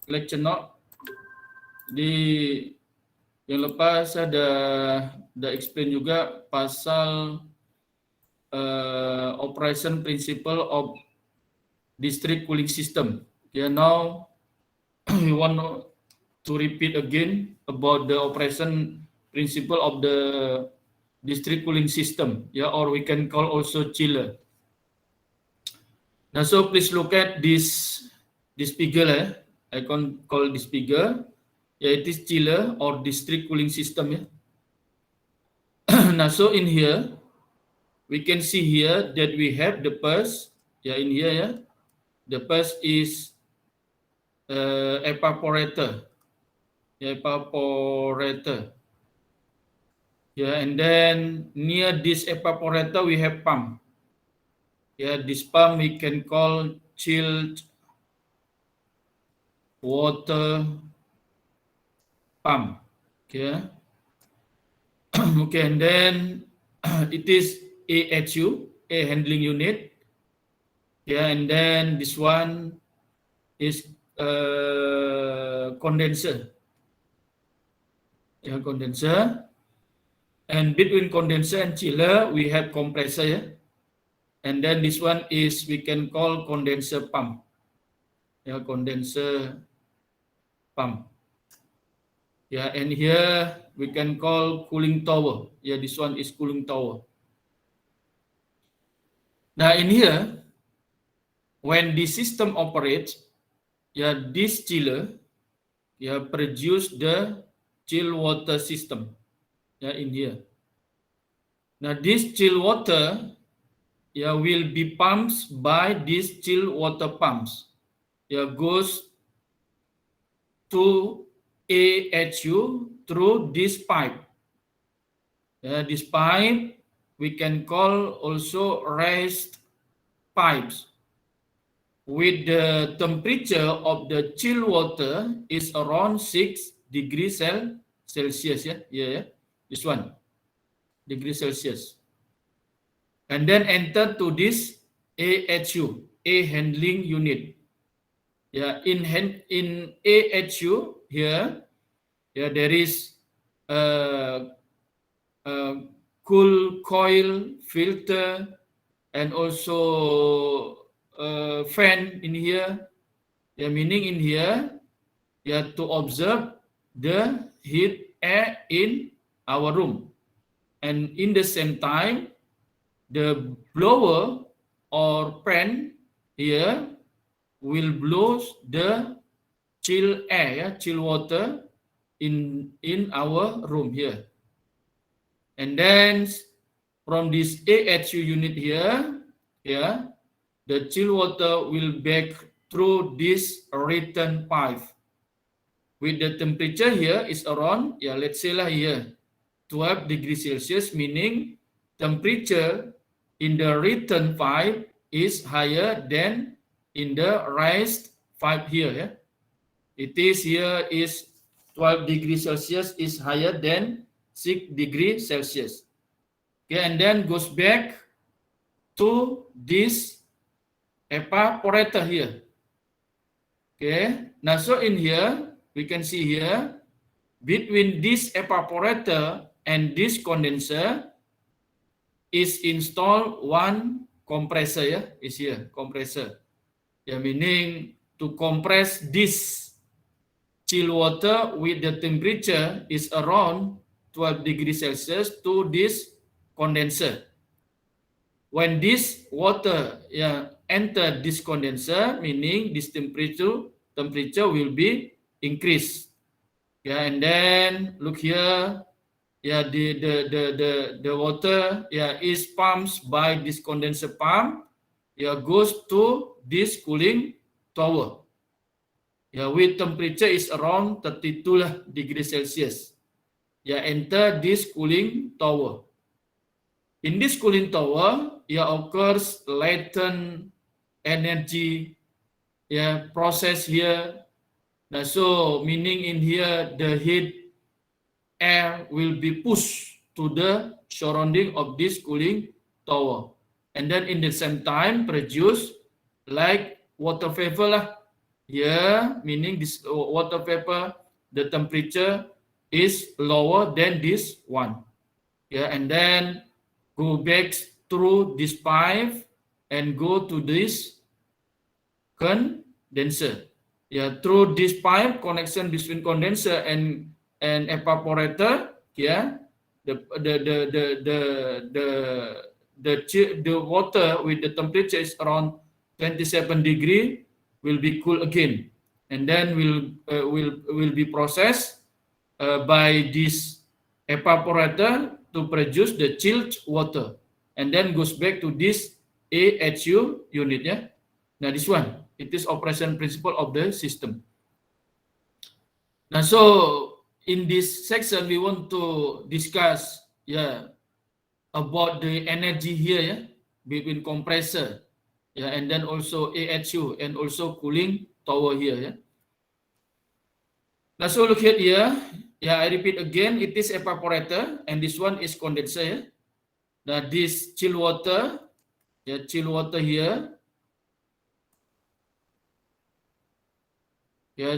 lecture note. Di yang lepas ada explain juga pasal operation principle of district cooling system. Yeah, now we want to repeat again about the operation principle of the district cooling system, yeah, or we can call also chiller. Now, so please look at this figure. I can call this figure. Yeah, it is chiller or district cooling system. Yeah. Now, so in here we can see here that we have the pulse. Yeah, in here, yeah, the pulse is evaporator. Evaporator. Yeah, and then near this evaporator we have pump. Yeah, this pump we can call chilled water pump. Okay. Okay, and then it is AHU, a handling unit. Yeah, and then this one is condenser. Yeah, condenser. And between condenser and chiller, we have compressor. Yeah? And then this one is we can call condenser pump. Yeah, condenser pump. Yeah, and here we can call cooling tower. Yeah, this one is cooling tower. Now in here, when the system operates, yeah, this chiller, yeah, produce the chill water system. Yeah, in here. Now this chill water, yeah, will be pumped by these chill water pumps. Yeah, goes to AHU through this pipe. This pipe we can call also raised pipes. With the temperature of the chill water is around 6 degrees Celsius. Yeah, this one, degree Celsius. And then enter to this AHU, a handling unit. Yeah, in AHU here, yeah, there is a cool coil filter and also fan in here. Yeah, meaning in here, yeah, to observe the heat air in our room. And in the same time, the blower or fan here will blow the chill air, yeah, chill water in our room here. And then from this AHU unit here, yeah, the chill water will back through this return pipe. With the temperature here is around, yeah, let's say lah here, 12 degrees Celsius, meaning temperature in the return pipe is higher than in the raised pipe here. Yeah? It is here is 12 degrees Celsius is higher than 6 degrees Celsius. Okay, and then goes back to this evaporator here. Okay, now so in here we can see here between this evaporator and this condenser is installed one compressor. Yeah, is here compressor. Yeah, meaning to compress this chill water with the temperature is around 12 degrees Celsius to this condenser. When this water, yeah, enter this condenser, meaning this temperature will be increased. Yeah, and then look here. Yeah, the water, yeah, is pumped by this condenser pump. Yeah, goes to this cooling tower. Yeah, with temperature is around 32 degrees Celsius. Yeah, enter this cooling tower. In this cooling tower, yeah, occurs latent energy, yeah, process here. Now, so meaning in here the heat air will be pushed to the surrounding of this cooling tower, and then in the same time produce like water vapor lah. here, meaning this water vapor, the temperature is lower than this one. Yeah, and then go back through this pipe and go to this condenser. Yeah, through this pipe connection between condenser and evaporator. Yeah, the the water with the temperature is around 27 degree will be cool again, and then will be processed by this evaporator to produce the chilled water, and then goes back to this AHU unit. Yeah. Now this one, it is operation principle of the system. Now so in this section we want to discuss about the energy here, between compressor, and then also AHU and also cooling tower here. Now so look at here. I repeat again, it is evaporator and this one is condenser. Now this chill water, chill water here.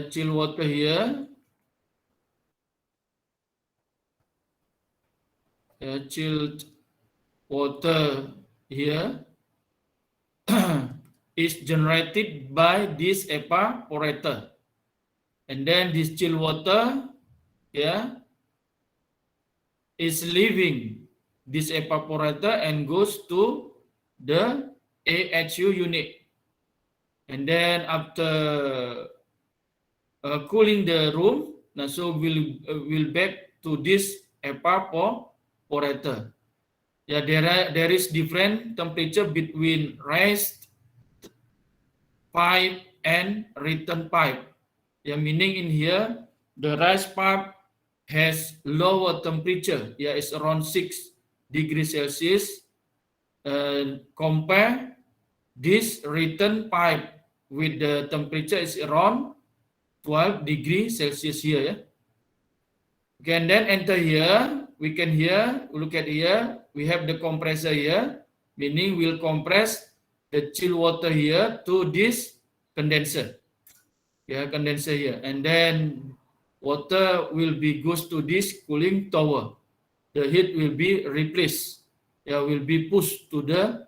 Chill water here. Chilled water here is generated by this evaporator, and then this chill water is leaving this evaporator and goes to the AHU unit, and then after cooling the room, now so will back to this evaporator. There is different temperature between raised pipe and return pipe. Meaning in here the raised pipe has lower temperature. It's around 6 degrees Celsius. Compare this return pipe with the temperature is around 12 degrees Celsius here. Okay, and then enter here. We can look at here. We have the compressor here, meaning we'll compress the chill water here to this condenser. Condenser here, and then water will be goes to this cooling tower. The heat will be replaced. Will be pushed to the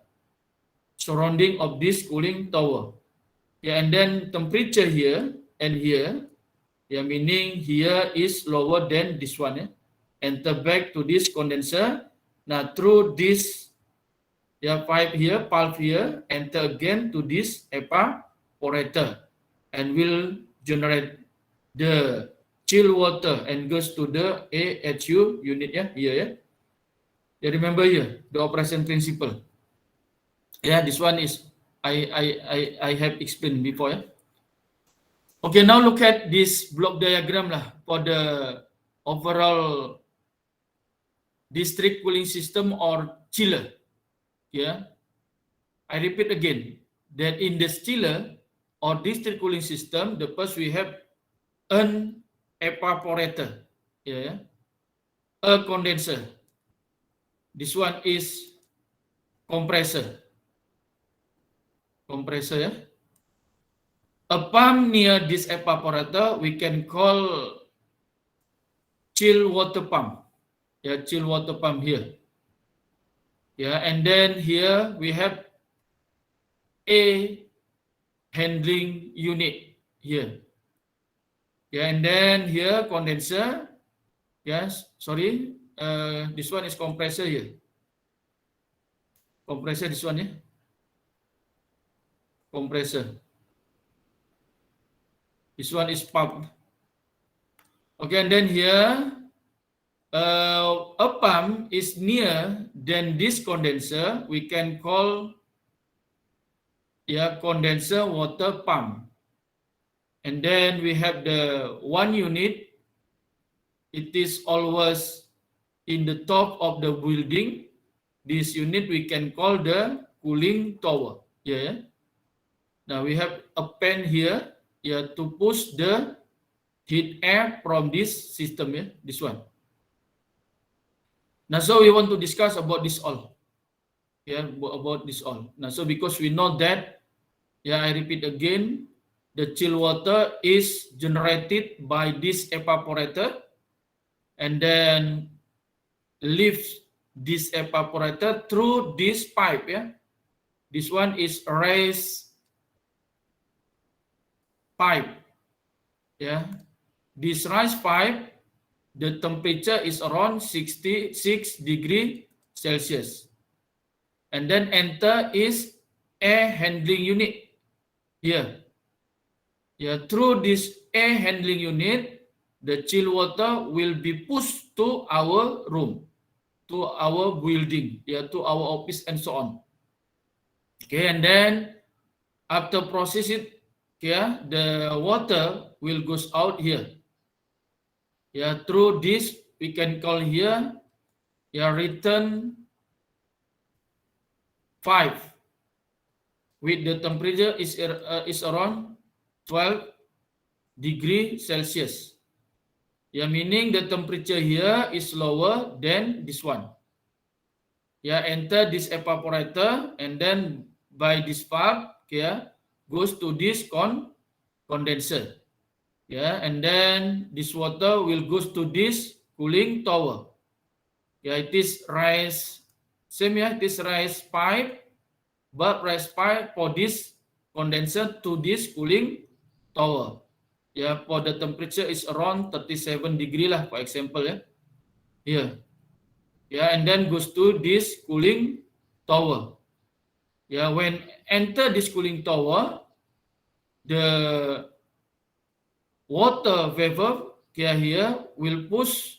surrounding of this cooling tower. And then temperature here and here. Meaning here is lower than this one. Enter back to this condenser. Now through this pipe here, valve here, enter again to this evaporator, and will generate the chill water and goes to the AHU unit here. Remember here the operation principle. This one is I have explained before. Okay, now look at this block diagram for the overall district cooling system or chiller. I repeat again that in the chiller or district cooling system, the first we have an evaporator, a condenser. This one is compressor. A pump near this evaporator we can call chill water pump. Chill water pump here. And then here we have a handling unit here. And then here condenser. This one is compressor here. Compressor, this one compressor. This one is pump. Okay, and then here a pump is near than this condenser. We can call condenser water pump. And then we have the one unit. It is always in the top of the building. This unit we can call the cooling tower. Now we have a pan here. To push the heat air from this system, this one. Now, so we want to discuss about this all. About this all. Now, so because we know that, I repeat again, the chill water is generated by this evaporator and then lifts this evaporator through this pipe. Yeah, this one is a raised pipe. Yeah, this raised pipe, the temperature is around 66 degrees Celsius, and then enter is air handling unit here. Yeah, through this air handling unit, the chill water will be pushed to our room, to our building, yeah, to our office and so on. Okay, and then after process it, yeah, the water will goes out here. Yeah, through this we can call here, yeah, return 5 with the temperature is around 12 degree Celsius. Yeah, meaning the temperature here is lower than this one. Yeah, enter this evaporator and then by this part, yeah, goes to this condenser. Yeah, and then this water will goes to this cooling tower. Yeah, it is rise, same, yeah, it is rise pipe, but rise pipe for this condenser to this cooling tower. Yeah, for the temperature is around 37 degree lah, for example, yeah. Here. Yeah, and then goes to this cooling tower. Yeah, when enter this cooling tower, the water vapor here will push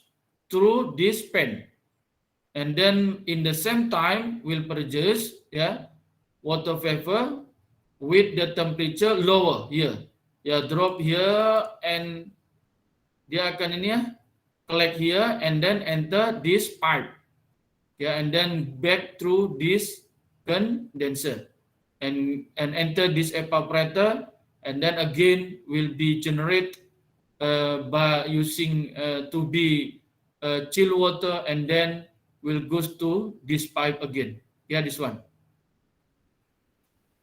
through this pan, and then in the same time will produce, yeah, water vapor with the temperature lower here. Yeah, drop here and dia akan ini ya, collect here and then enter this pipe. Yeah, and then back through this condenser and enter this evaporator, and then again will be generate by using to be chill water, and then will goes to this pipe again. Yeah, this one.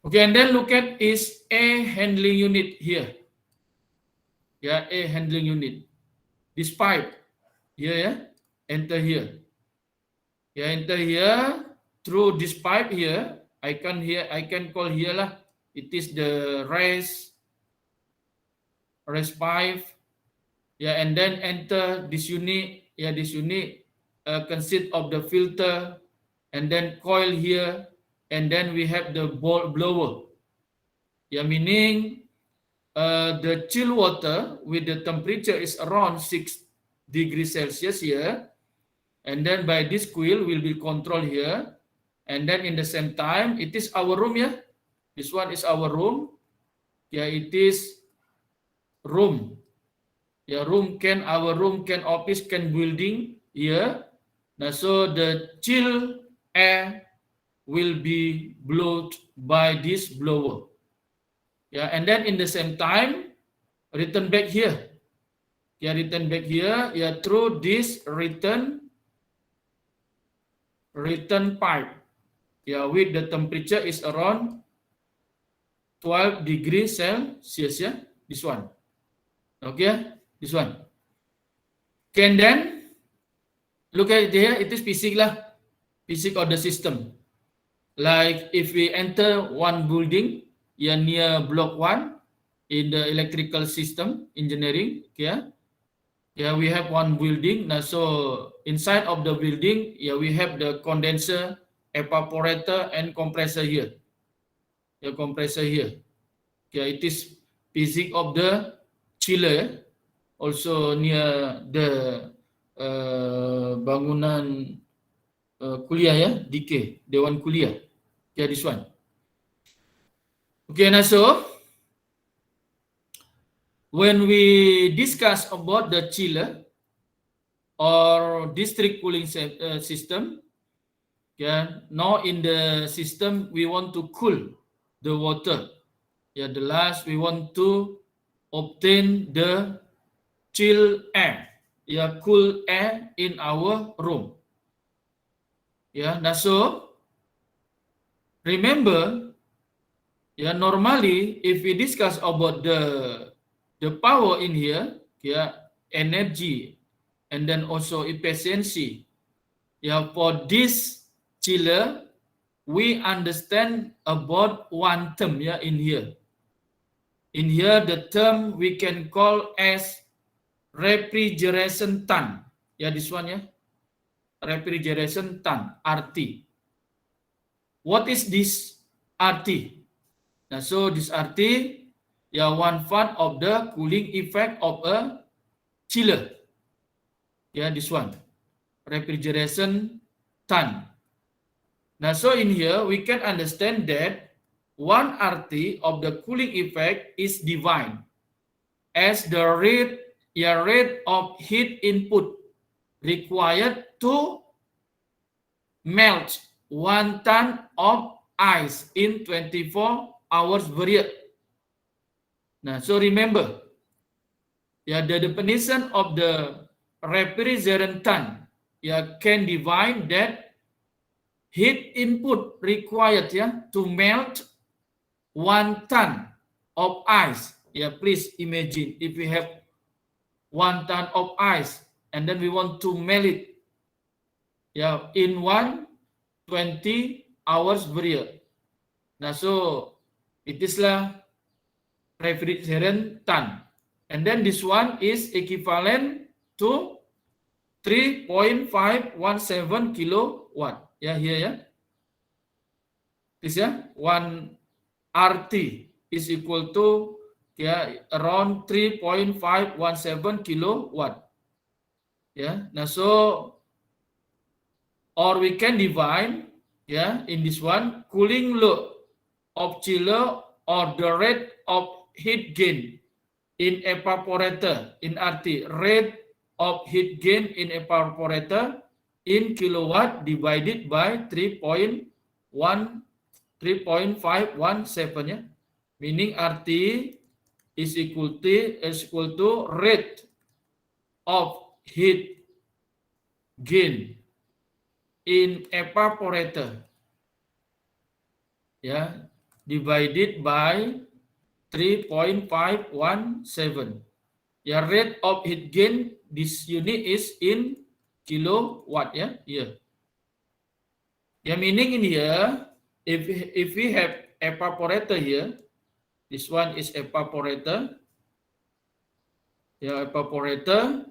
Okay, and then look at is air handling unit here. Yeah, air handling unit. This pipe here, yeah, enter here. Yeah, enter here through this pipe here. I can call here lah. It is the raise pipe. Yeah, and then enter this unit. Yeah, this unit consists of the filter and then coil here, and then we have the blower. Yeah, meaning the chill water with the temperature is around 6 degrees Celsius here, and then by this coil will be controlled here, and then in the same time it is our room, yeah. This one is our room. Yeah, it is room. Yeah, our room can office can building here. Now so the chill air will be blown by this blower. Yeah, and then in the same time return back here. Yeah, return back here. Yeah, through this return pipe. Yeah, with the temperature is around 12 degrees Celsius. Yeah, this one. Okay, this one. Okay, and then look at it here. It is physics lah, physics of the system. Like if we enter one building, yeah, near block 1 in the electrical system engineering, yeah. Yeah, we have one building. Now, so inside of the building, yeah, we have the condenser, evaporator, and compressor here. The compressor here. Yeah, it is physics of the chiller. Also near the bangunan kuliah, ya, DK, Dewan Kuliah. Yeah, this one. Okay, now so when we discuss about the chiller or district cooling system, yeah, now in the system we want to cool the water. Yeah, the last we want to obtain the chill air, yeah, cool air in our room. Yeah, now so remember Yeah, normally if we discuss about the power in here, yeah, energy and then also efficiency. Yeah, for this chiller, we understand about one term, yeah, in here. In here, the term we can call as refrigeration ton. Yeah, this one, yeah, refrigeration ton, RT. What is this RT? Now, so this RT, yeah, one part of the cooling effect of a chiller. Yeah, this one, refrigeration ton. Now, so in here, we can understand that one RT of the cooling effect is defined as the rate of heat input required to melt 1 ton of ice in 24 hours period. Now, so remember, yeah, the definition of the refrigerant ton, yeah, can define that heat input required, yeah, to melt 1 ton of ice. Yeah, please imagine if we have 1 ton of ice and then we want to melt it, yeah, in 120 hours period. Nah, so it is lah refrigerant ton. And then this one is equivalent to 3.517 kilowatt. Yeah, here, yeah. This, yeah, 1 RT is equal to, yeah, around 3.517 kilowatt. Yeah, now so, or we can divide, yeah, in this one, cooling load of chiller or the rate of heat gain in evaporator in RT, rate of heat gain in evaporator in kilowatt divided by 3.517, yeah, meaning RT is equal to rate of heat gain in evaporator, yeah, divided by 3.517. Yeah, rate of heat gain, this unit is in kilowatt, yeah, here. Yeah, meaning in here, if we have evaporator here, this one is evaporator. Yeah, evaporator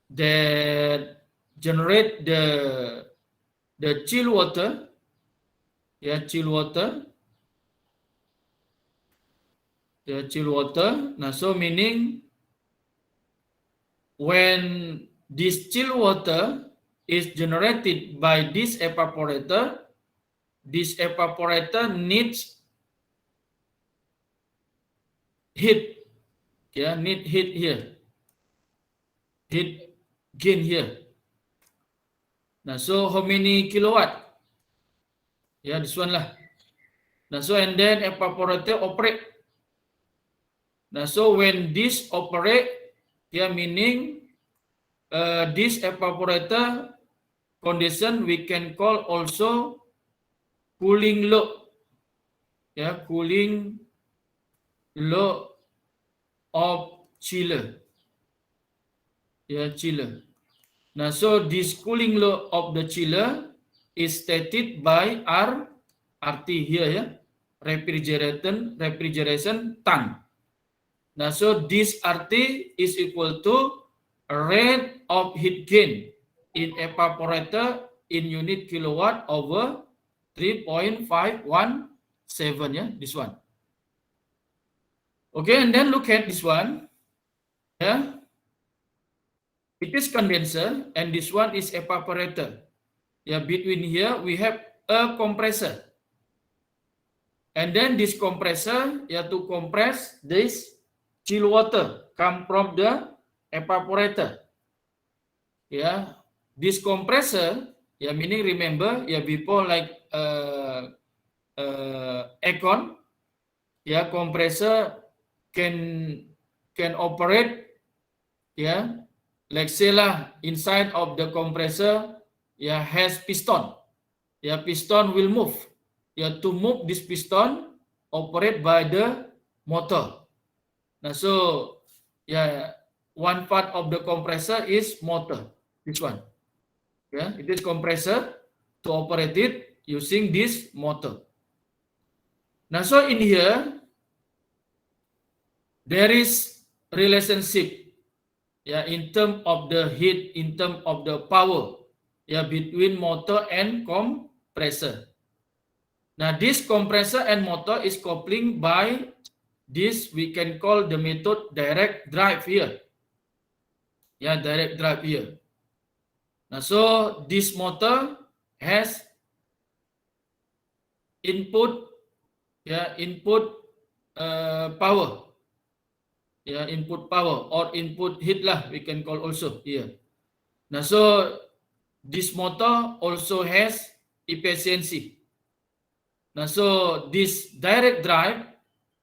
that generate the chill water. Yeah, chill water. Yeah, chill water. Now, so meaning when this chill water is generated by this evaporator needs heat. Yeah, need heat here. Heat gain here. Now, so how many kilowatt? Yeah, this one lah. Now, so and then evaporator operate. Now, so when this operate, yeah, meaning this evaporator condition we can call also cooling load. Yeah, cooling load of chiller. Yeah, chiller. Now, so this cooling load of the chiller is stated by RT here, yeah, refrigeration ton. Now, so this RT is equal to rate of heat gain in evaporator in unit kilowatt over 3.517, yeah, this one. Okay, and then look at this one. Yeah, it is condenser and this one is evaporator. Yeah, between here we have a compressor. And then this compressor, yeah, to compress this chill water come from the evaporator. Yeah, this compressor, yeah, meaning remember, yeah, before like aircon, yeah, compressor can operate, yeah, like say lah, inside of the compressor, yeah, has piston. Yeah, piston will move. Yeah, to move this piston operated by the motor. Now, so yeah, one part of the compressor is motor. This one, yeah, it is compressor to operate it using this motor. Now, so in here there is relationship, yeah, in term of the heat, in term of the power, yeah, between motor and compressor. Now, this compressor and motor is coupling by this, we can call the method direct drive here. Yeah, direct drive here. Now, so this motor has input, yeah, input power. Yeah, input power or input heat lah, we can call also here. Now, so this motor also has efficiency. Now, so this direct drive,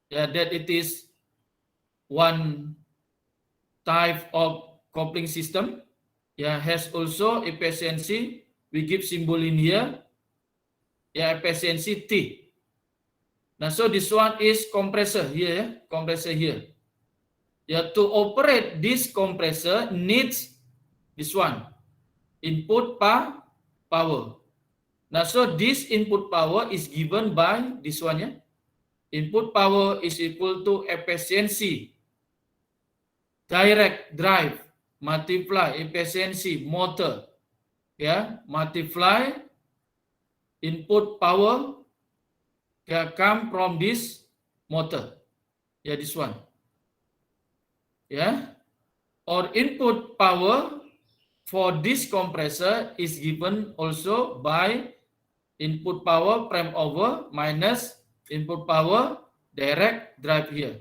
yeah, that it is one type of coupling system, yeah, has also efficiency. We give symbol in here, yeah, efficiency T. Now, so this one is compressor here, yeah, compressor here. Yeah, to operate this compressor needs this one, input power. Now, so this input power is given by this one, yeah. Input power is equal to efficiency direct drive multiply efficiency motor, yeah, multiply input power, yeah, come from this motor, yeah, this one, yeah, or input power for this compressor is given also by input power prime over minus input power direct drive here.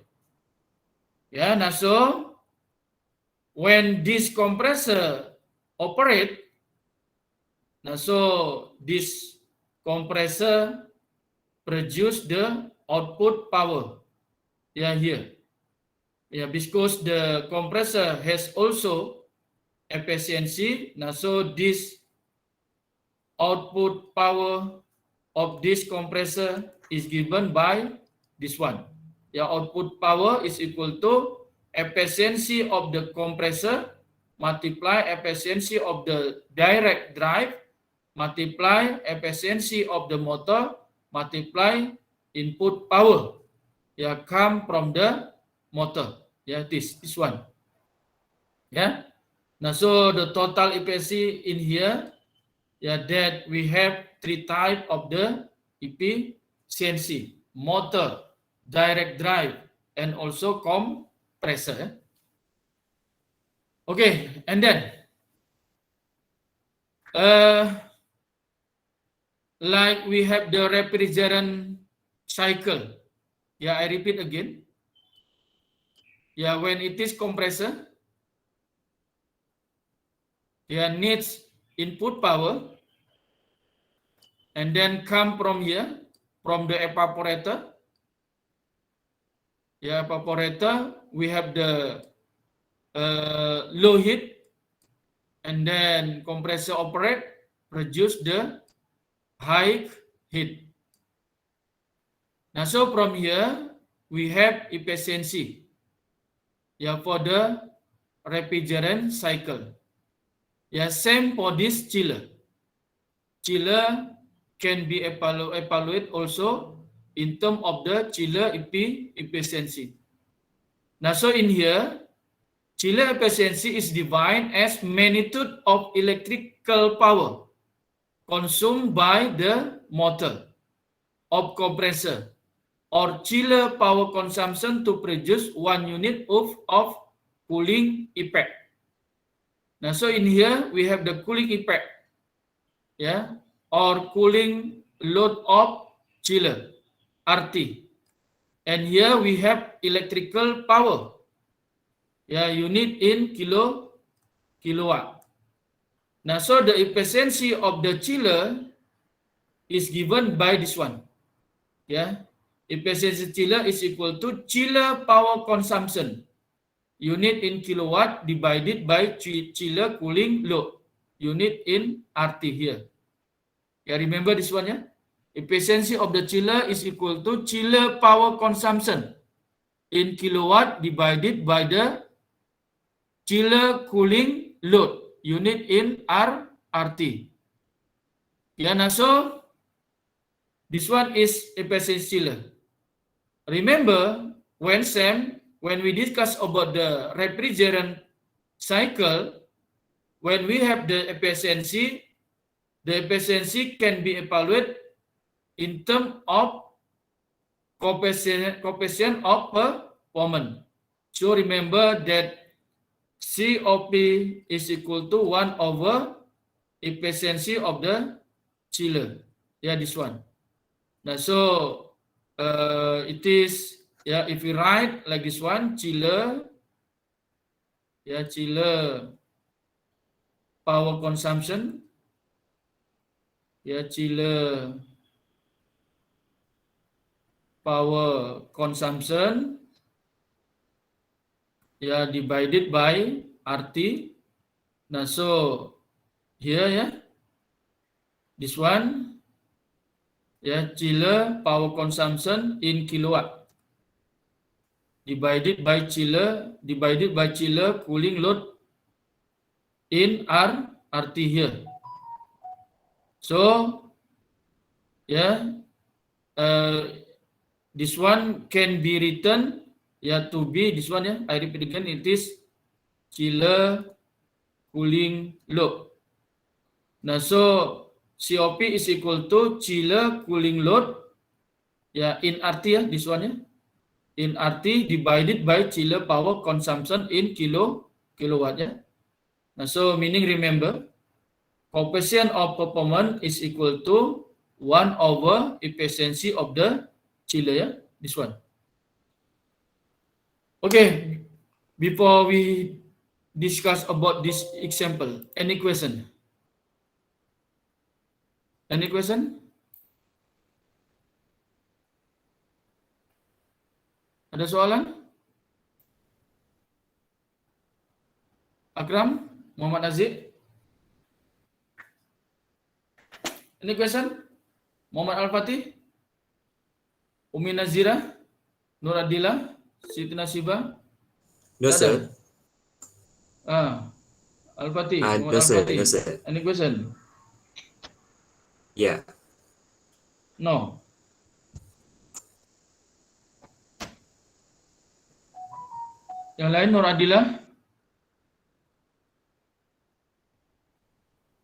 Yeah, now so when this compressor operate, now so this compressor produce the output power. Yeah, here. Yeah, because the compressor has also efficiency. Now so this output power of this compressor is given by this one. Yeah, output power is equal to efficiency of the compressor multiply efficiency of the direct drive multiply efficiency of the motor multiply input power, yeah, come from the motor, yeah, this one, yeah. Now so the total efficiency in here, yeah, that we have three type of the efficiency: motor, direct drive, and also compressor. Okay, and then like we have the refrigerant cycle. Yeah, I repeat again. Yeah, when it is compressor, yeah, needs input power and then come from here, from the evaporator. Yeah, evaporator, we have the low heat and then compressor operate, produce the high heat. Now, so from here, we have efficiency, yeah, for the refrigerant cycle. Yeah, same for this chiller. Chiller can be evaluated also in terms of the chiller efficiency. Now, so in here, chiller efficiency is defined as magnitude of electrical power consumed by the motor of compressor or chiller power consumption to produce 1 unit of cooling effect. Now, so in here we have the cooling effect, yeah, or cooling load of chiller, RT. And here we have electrical power, yeah, unit in kilowatt. Now, so the efficiency of the chiller is given by this one, yeah. Efficiency chiller is equal to chiller power consumption unit in kilowatt divided by chiller cooling load unit in RT here. Yeah, remember this one, yeah? efficiency of the chiller is equal to chiller power consumption in kilowatt divided by the chiller cooling load unit in RT. Yeah, now so this one is efficiency chiller. Remember when we discuss about the refrigerant cycle, when we have the efficiency can be evaluated in terms of coefficient of performance. So remember that COP is equal to 1 over efficiency of the chiller. Yeah, this one. Now, so it is, yeah, if we write like this one, chiller, yeah, chiller power consumption, yeah, chiller power consumption, yeah, divided by RT. Now, so here, yeah, this one, yeah, chiller power consumption in kilowatt divided by chiller cooling load in RT here. So, yeah, this one can be written, yeah, to be this one, yeah, I repeat again, it is chiller cooling load. Now, so COP is equal to chiller cooling load, yeah, in RT, yeah, this one, yeah, in RT divided by chiller power consumption in kilowatt, yeah. Now, so meaning remember, coefficient of performance is equal to 1 over efficiency of the chiller, yeah, this one. Okay, before we discuss about this example, any question? Any question? Ada soalan? Akram? Muhammad Aziz? Any question? Muhammad Al-Fatih? Umi Nazira? Nur Adila? Siti Nasiba? No, sir. Al-Fatih? No, sir. No, sir. Any question? Yeah. No. Yang lain Nur Adila?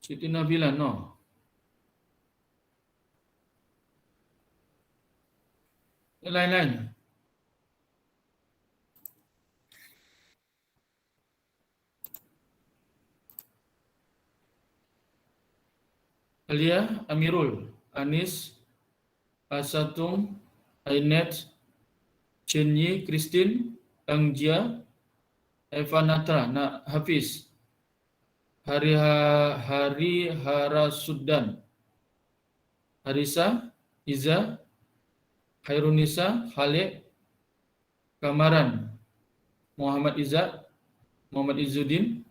Siti Nabila? No. Yang lain-lain? Alia, Amirul, Anis, Asatum, Ainet, Chenyi, Christine, Angjia, Evanatra, Hafiz, Hari Harasudan, Harisa, Iza, Hairunisa, Khalid, Kamaran, Muhammad Izzat, Muhammad Izzuddin,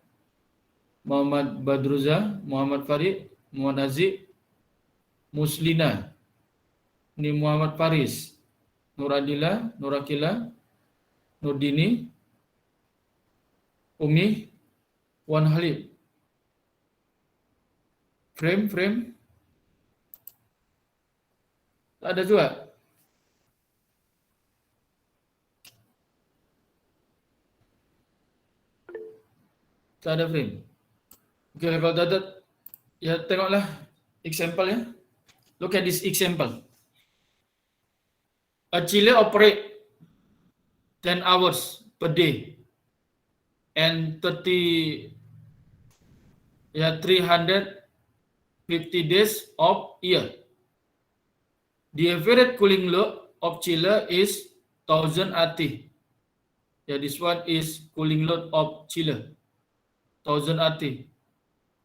Muhammad Badruza, Muhammad Farid, Muhammad Aziz, Muslina, ni Muhammad Faris, Nur Adila, Nur Akila, Nurdini, Umi, Wan Halid. Frame. Tak ada juga. Tak ada frame. Okay, kalau tak ada, ya tengoklah example ya. Look at this example. A chiller operate 10 hours per day and 350 days of year. The average cooling load of chiller is 1000 RT. Yeah, this one is cooling load of chiller, 1000 RT.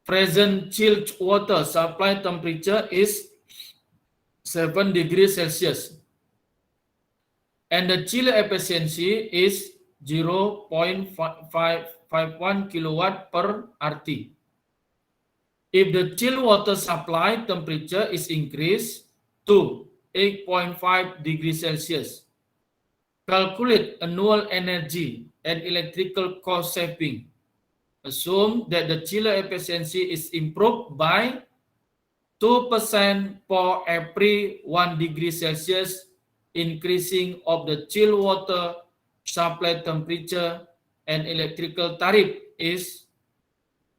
Present chilled water supply temperature is 7 degrees Celsius. And the chiller efficiency is 0.551 kilowatt per RT. If the chilled water supply temperature is increased to to 8.5 degrees Celsius. Calculate annual energy and electrical cost saving. Assume that the chiller efficiency is improved by 2% for every 1 degree Celsius increasing of the chill water supply temperature, and electrical tariff is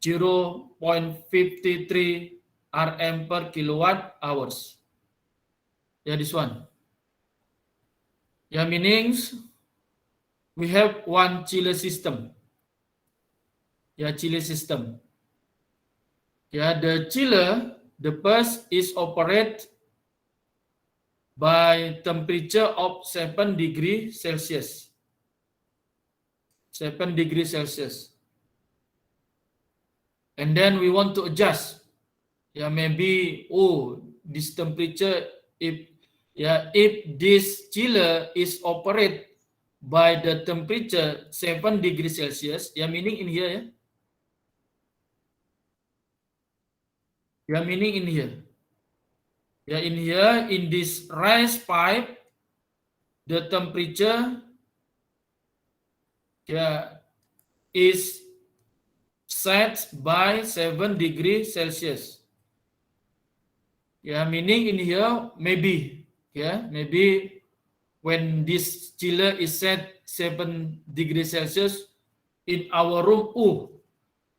0.53 Rm per kilowatt hours. Yeah, this one. Yeah, meanings we have one chiller system. Yeah, chiller system. Yeah, the chiller, the first is operated by temperature of 7 degree Celsius. 7 degree Celsius. And then we want to adjust. Yeah, maybe, this temperature, if this chiller is operated by the temperature 7 degree Celsius, meaning in here, meaning in here. In here, in this rice pipe, the temperature is set by 7 degree Celsius. Meaning in here, maybe when this chiller is set 7 degree Celsius, in our room,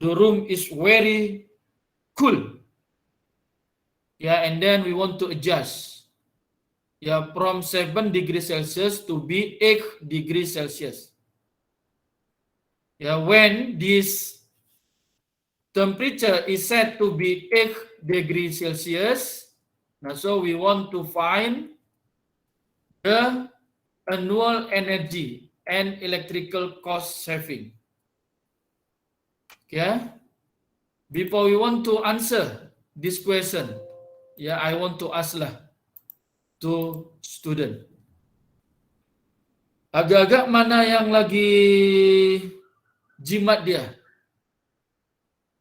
the room is very cool. And then we want to adjust. From 7 degrees Celsius to be 8 degrees Celsius. When this temperature is set to be 8 degrees Celsius, so we want to find the annual energy and electrical cost saving. Before we want to answer this question, I want to ask to student. Agak-agak mana yang lagi jimat dia?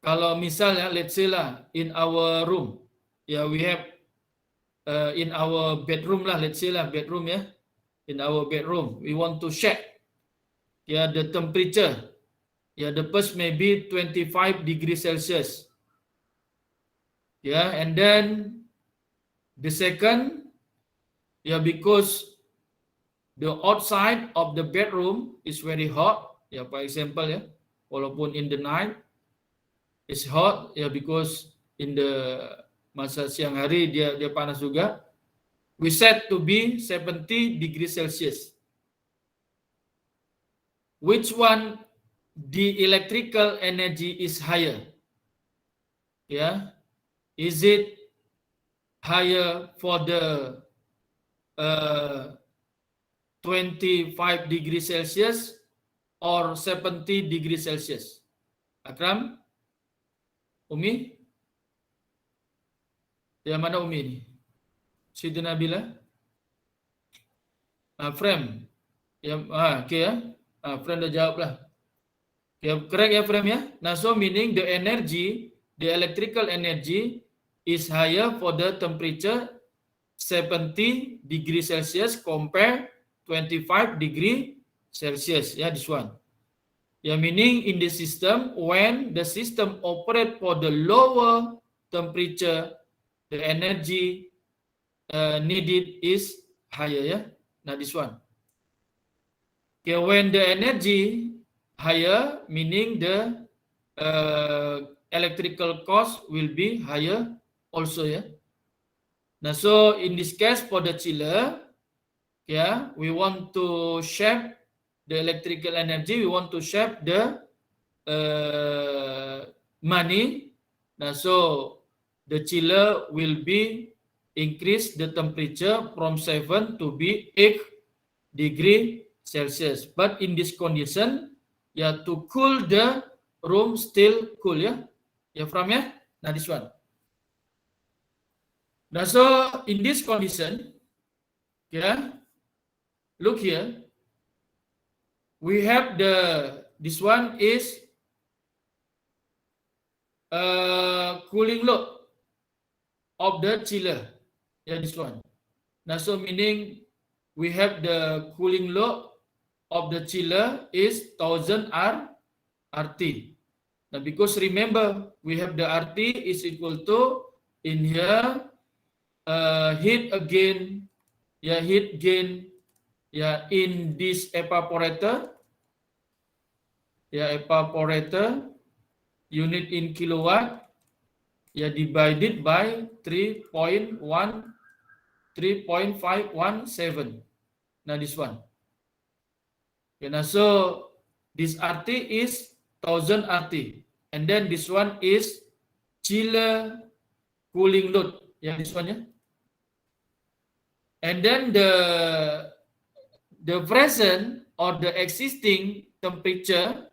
Kalau misalnya, let's say in our room, we have in our bedroom let's say bedroom, in our bedroom, we want to check, the temperature, the first maybe 25 degrees Celsius, and then the second, because the outside of the bedroom is very hot, for example, walaupun in the night it's hot, because in the masa siang hari dia panas juga, we set to be 70 degrees Celsius. Which one the electrical energy is higher? Is it higher for the 25 degrees Celsius or 70 degrees Celsius? Akram? Umi? Yang mana Umi ini? Siti Nabila? Frame? Frame dah jawab lah. Correct Frame Nah, so meaning the energy, the electrical energy is higher for the temperature 70 degrees Celsius compare 25 degree Celsius. This one. Meaning in the system, when the system operate for the lower temperature, the energy needed is higher. Now this one. When the energy higher, meaning the electrical cost will be higher also. Now so in this case for the chiller, we want to shape the electrical energy, we want to shape the money. Now so the chiller will be increase the temperature from 7 to be 8 degree Celsius. But in this condition, to cool the room still cool, from Now this one. Now so in this condition, look here. We have this one is cooling load of the chiller. This one. Now, so meaning we have the cooling load of the chiller is 1000 RT. Now, because remember we have the RT is equal to in here heat gain in this evaporator unit in kilowatt divided by 3.517. Now this one. Now so this RT is 1000 RT, and then this one is chiller cooling load. This one. And then the present or the existing temperature,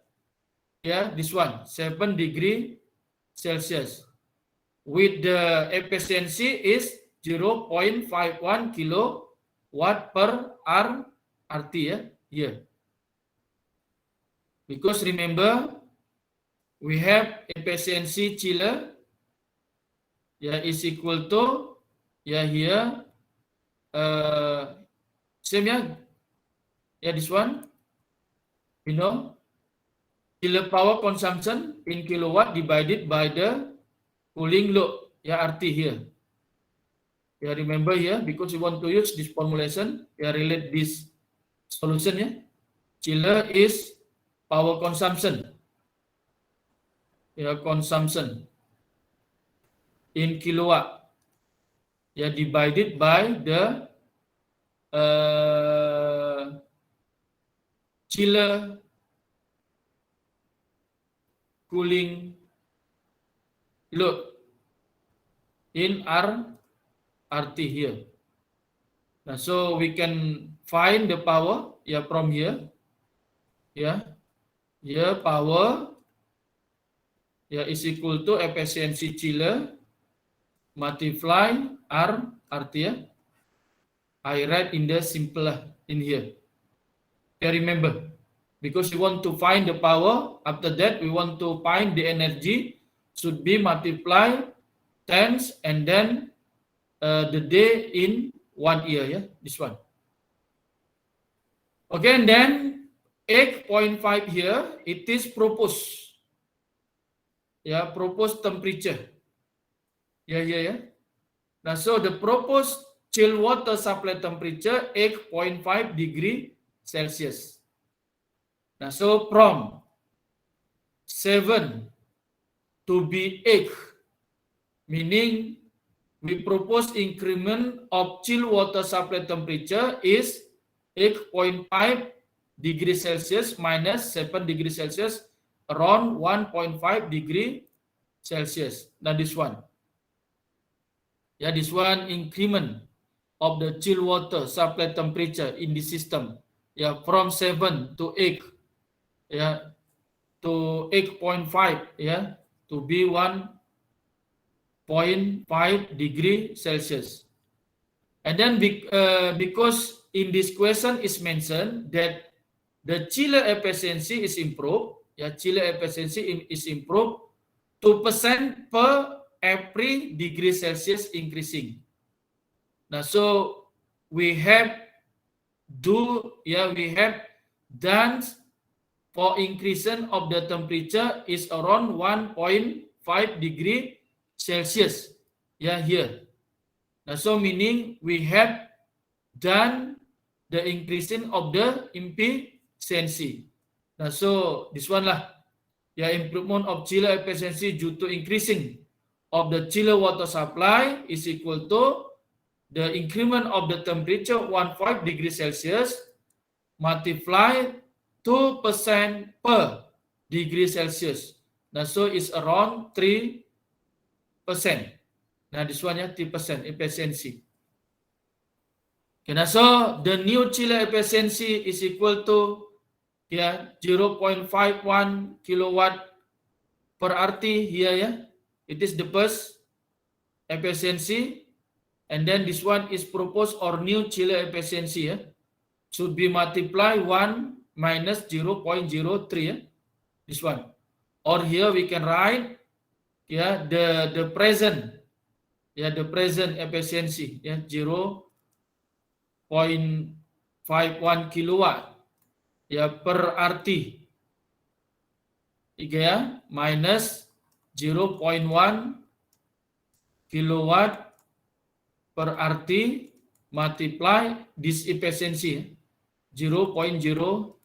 this one 7 degree Celsius with the efficiency is 0.51 kilowatt per RT here. Because remember we have efficiency chiller is equal to here same this one, chiller power consumption in kilowatt divided by the cooling load RT here. Remember here, because you want to use this formulation, relate this solution chiller is power consumption consumption in kilowatt divided by the chiller cooling load in RT here. Now, so we can find the power from here. Here power is equal to efficiency chiller multiply RT. I write in the simpler in here. Remember, because we want to find the power, after that we want to find the energy, should be multiply times and then the day in 1 year. This one. Okay, and then 8.5 here, it is proposed. Proposed temperature. Now, so the proposed chilled water supply temperature 8.5 degree Celsius. Now, so from 7 to be 8, meaning we propose increment of chilled water supply temperature is 8.5 degree Celsius minus 7 degree Celsius, around 1.5 degree Celsius. Now this one. This one increment of the chilled water supply temperature in the system. From 7 to 8. To 8.5. To be 1.5 degree Celsius. And then because in this question is mentioned that the chiller efficiency is improved. Chiller efficiency is improved 2% per every degree Celsius increasing. Now, so we have done for increase of the temperature is around 1.5 degree Celsius. Here. Now, so meaning we have done the increasing of the efficiency. Now, so this one lah, improvement of chiller efficiency due to increasing of the chiller water supply is equal to the increment of the temperature 1.5 degree Celsius multiply 2% per degree Celsius. Now, so it's around 3%. Now, this one 3% efficiency. Okay, now, so the new chiller efficiency is equal to 0.51 kilowatt per RT here. It is the first efficiency, and then this one is proposed or new chiller efficiency. Should be multiply 1 minus 0.03. This one. Or here we can write the present efficiency 0.03 0.51 kilowatt ya per RT. Ya, minus 0.1 kilowatt per RT multiply this efficiency 0.03.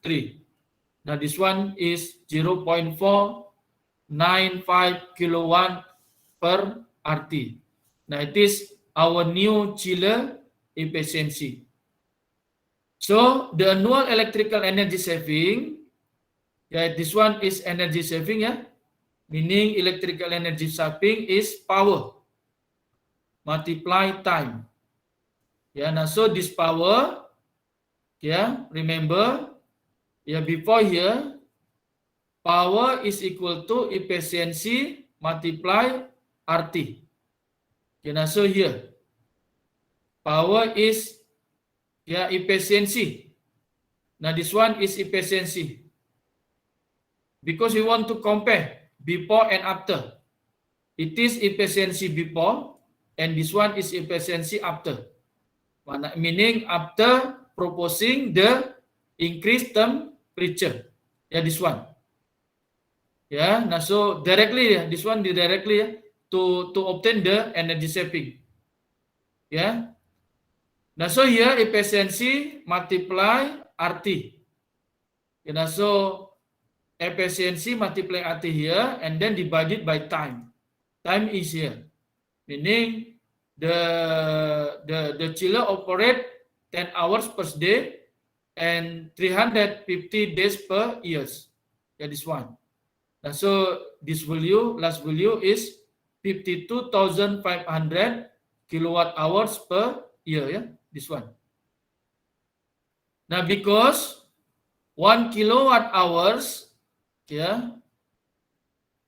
Now this one is 0.495 kilowatt per RT. Now it is our new chiller efficiency. So the annual electrical energy saving, this one is energy saving, meaning electrical energy saving is power multiply time. Now so this power, remember, before here, power is equal to efficiency multiply RT. Now so here, power is efficiency. Now this one is efficiency. Because we want to compare before and after. It is efficiency before and this one is efficiency after. Meaning after proposing the increased temperature. This one. Now so directly, this one directly to obtain the energy saving. Now so here efficiency multiply RT. Now so efficiency multiply RT here and then divided by time. Time is here. Meaning the chiller operate 10 hours per day and 350 days per years. This one. Now so this value, last value is 52,500 kilowatt hours per year. This one. Now because 1 kilowatt hours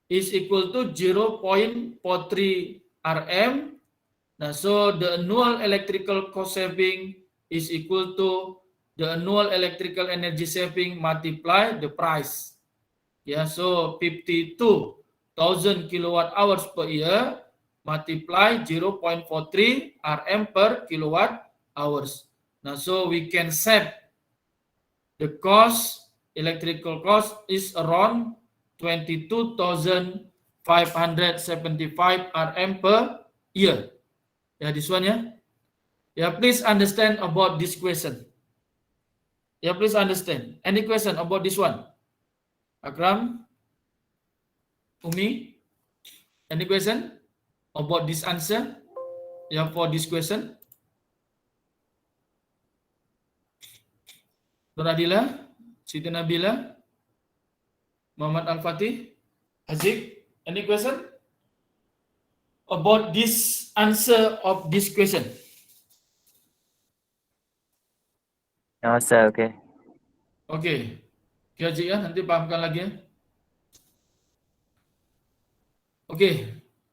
is equal to 0.43 Rm. Now so the annual electrical cost saving is equal to the annual electrical energy saving multiply the price. So 52,000 kilowatt hours per year multiply 0.43 Rm per kilowatt hours. Now so we can save the cost, electrical cost is around 22,575 Rm per year. This one. Please understand about this question. Please understand. Any question about this one? Akram? Umi? Any question about this answer? For this question? Nur Adila? Siti Nabila? Muhammad Al-Fatih? Haziq? Any question about this answer of this question? No, sir. Okay. Okay. Haziq nanti pahamkan lagi. Oke,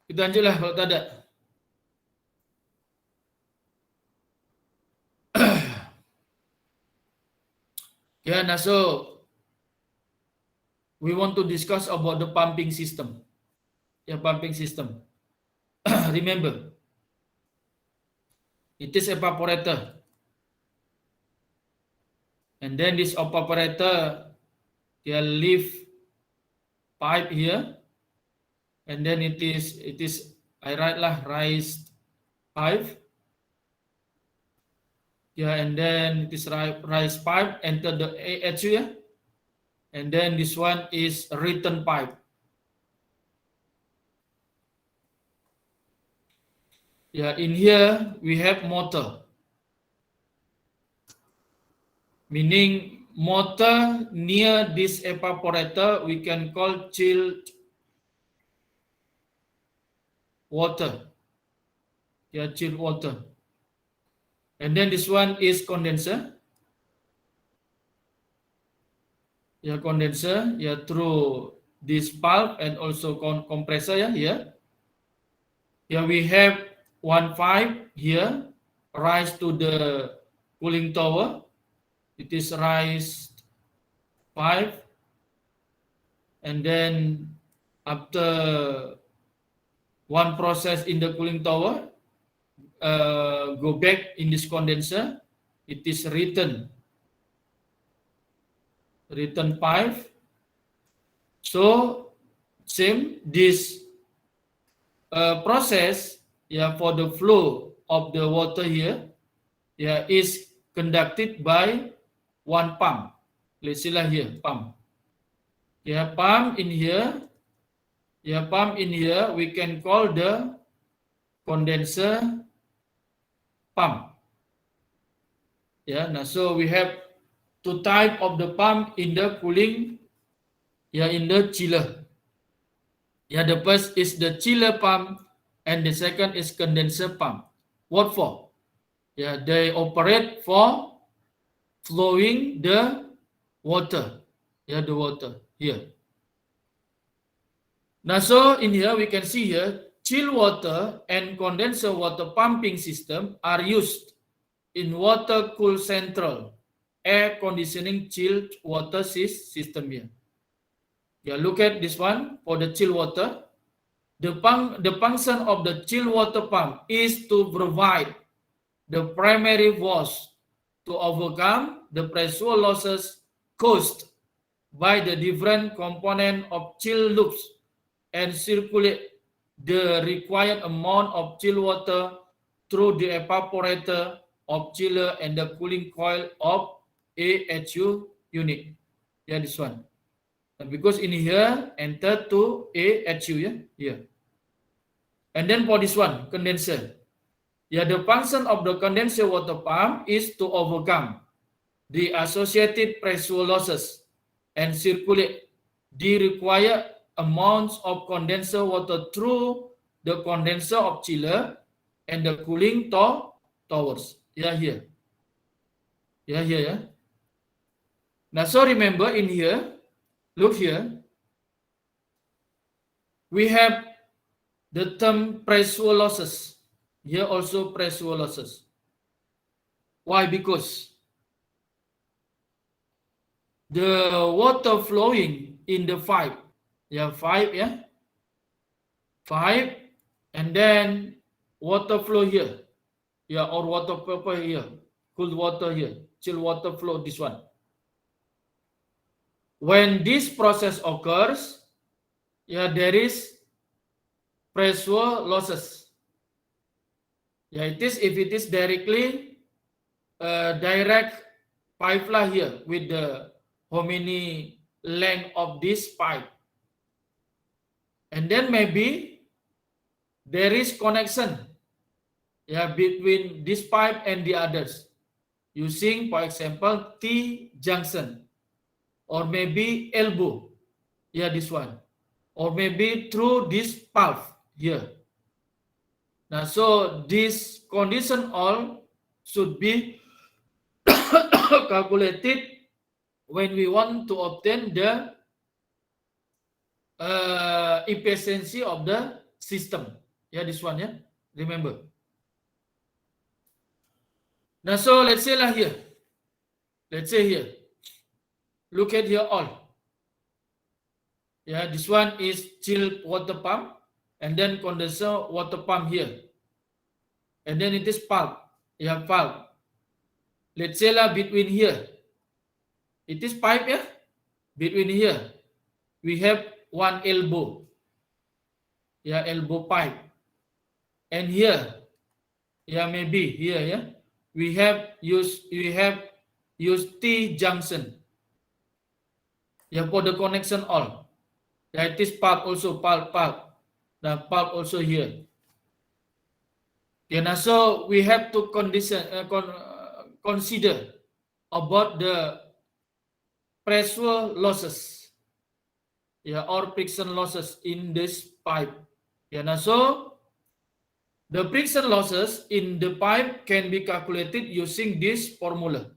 kita lanjutlah kalau tak ada. Nah so we want to discuss about the pumping system. Pumping system. Remember, it is evaporator. And then this evaporator, leave pipe here. And then it is I write lah raised pipe. And then it is raised pipe enter the AHU. And then this one is return pipe. In here we have motor. Meaning motor near this evaporator we can call chilled water. Chilled water. And then this one is condenser. Condenser through this valve and also compressor here. We have one pipe here rise to the cooling tower. It is raised pipe, and then after one process in the cooling tower, go back in this condenser, It is written 5. So same this process for the flow of the water here is conducted by one pump. Let's see here pump. Pump in here. Pump in here we can call the condenser pump. Now so we have two type of the pump in the cooling. In the chiller. The first is the chiller pump and the second is condenser pump. What for? They operate for flowing the water. The water here. Now so in here we can see here chill water and condenser water pumping system are used in water cool central air conditioning chilled water system here. Look at this one for the chill water. The function of the chill water pump is to provide the primary force to overcome the pressure losses caused by the different component of chill loops and circulate the required amount of chill water through the evaporator of chiller and the cooling coil of AHU unit. This one. Because in here enter to AHU here. And then for this one condenser. The function of the condenser water pump is to overcome the associated pressure losses and circulate the required amounts of condenser water through the condenser of chiller and the cooling towers. Here. Now so remember in here, look here, we have the term pressure losses. Here also pressure losses. Why? Because the water flowing in the pipe, pipe, and then water flow here, or water vapor here, cool water here, chill water flow this one. When this process occurs, there is pressure losses. It is if it is directly direct pipe here with the how many length of this pipe, and then maybe there is connection between this pipe and the others using, for example, T junction or maybe elbow, this one, or maybe through this valve here. Now so this condition all should be calculated when we want to obtain the efficiency of the system. This one, remember. Now so let's say here. Let's say here. Look at here all. This one is chill water pump and then condenser water pump here. And then it is pulp. Pulp. Let's say between here. It is pipe, between here. We have one elbow. Elbow pipe. And here, maybe here, we have used T junction. For the connection all. It is pulp also, pulp. The pulp also here. Now so we have to consider about the pressure losses, or friction losses in this pipe. Now so the friction losses in the pipe can be calculated using this formula.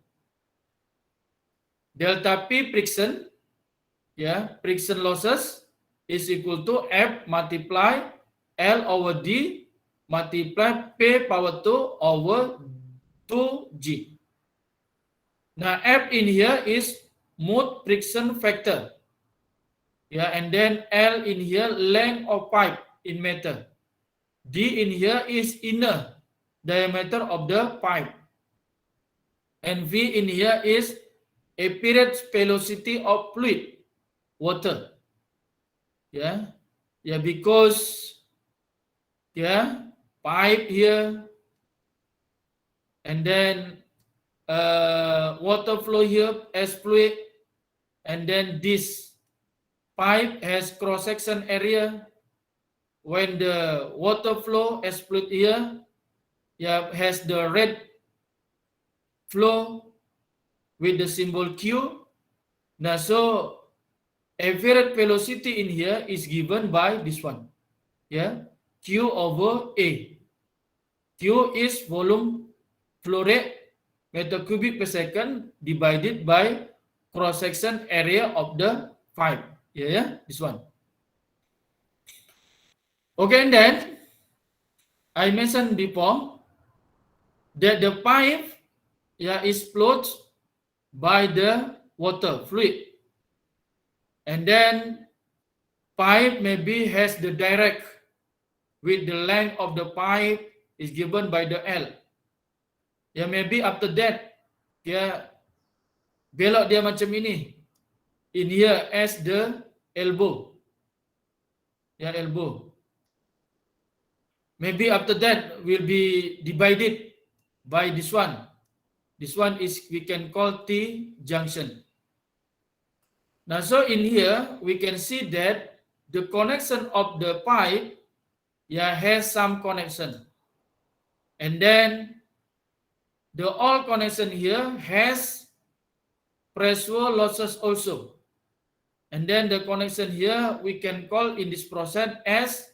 Delta P friction, friction losses is equal to F multiply L over D multiply P power 2 over 2G. Now F in here is mode friction factor. And then L in here length of pipe in meter. D in here is inner diameter of the pipe. And V in here is apparent velocity of fluid, water. Yeah, because pipe here, and then water flow here as fluid, and then this pipe has cross-section area. When the water flow as fluid here, has the red flow with the symbol Q. Now, so average velocity in here is given by this one. Q over A. Q is volume flow rate meter cubic per second divided by cross-section area of the pipe. This one. Okay, and then I mentioned before that the pipe is flowed by the water fluid, and then pipe maybe has the direct with the length of the pipe is given by the L. Maybe after that belok dia macam ini, in here as the elbow. Elbow. Maybe after that will be divided by this one. This one is we can call T junction. Now, so in here we can see that the connection of the pipe has some connection, and then the all connection here has pressure losses also, and then the connection here we can call in this process as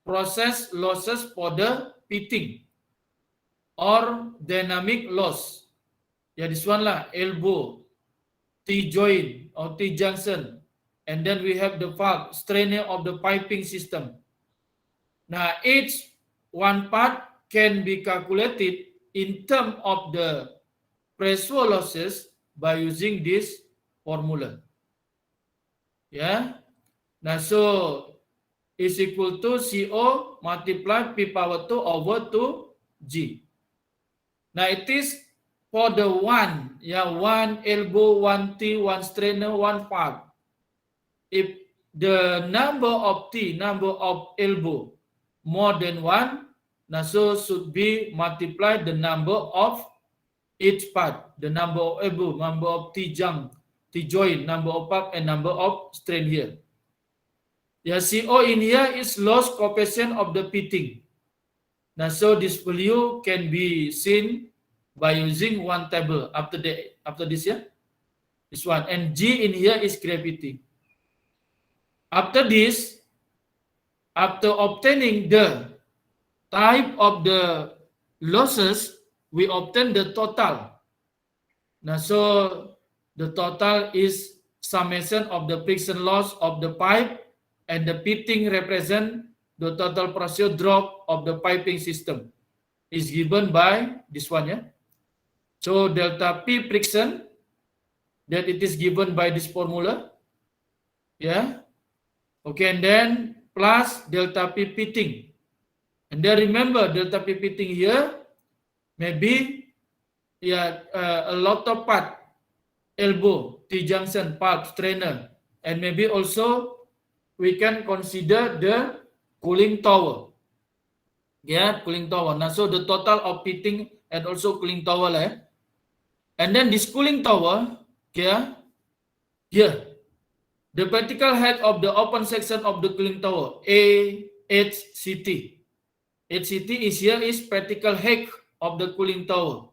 process losses for the pitting or dynamic loss. This one lah, elbow, T joint or T junction, and then we have the valve, strainer of the piping system. Now, each one part can be calculated in terms of the pressure losses by using this formula. Now, so is equal to CO multiply P power 2 over 2G. Now, it is for the one elbow, one T, one strainer, one valve. If the number of T, number of elbow more than one, now so should be multiplied the number of each part, the number of elbow, number of T joint, number of valve, and number of strain here. CO in here is loss coefficient of the pitting. Now, so this value can be seen by using one table after this this one, and G in here is gravity. After this, after obtaining the type of the losses, we obtain the total. Now, so the total is summation of the friction loss of the pipe, and the pitting represent the total pressure drop of the piping system is given by this one. So delta P friction, that it is given by this formula. Okay, and then plus delta P pitting. And then remember delta P pitting here maybe a lot of part, elbow, T junction, valve, strainer, and maybe also we can consider the cooling tower. Cooling tower. Now, so the total of pitting and also cooling tower lah. And then this cooling tower, here, the vertical height of the open section of the cooling tower, HCT. HCT is here is vertical height of the cooling tower.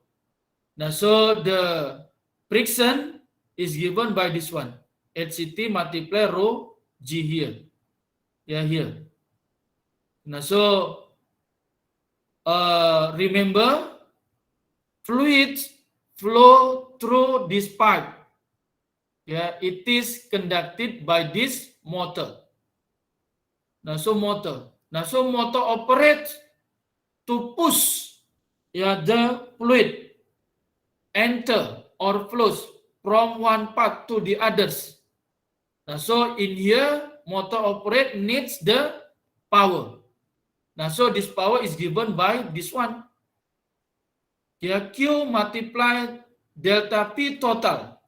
Now, so the friction is given by this one, HCT multiply rho G here. Here. Now, so remember, fluids flow through this pipe. It is conducted by this motor. Now, so motor operates to push the fluid enter or flows from one part to the others. Now, so in here, motor operate needs the power. Now, so this power is given by this one. Ya, Q multiply delta P total.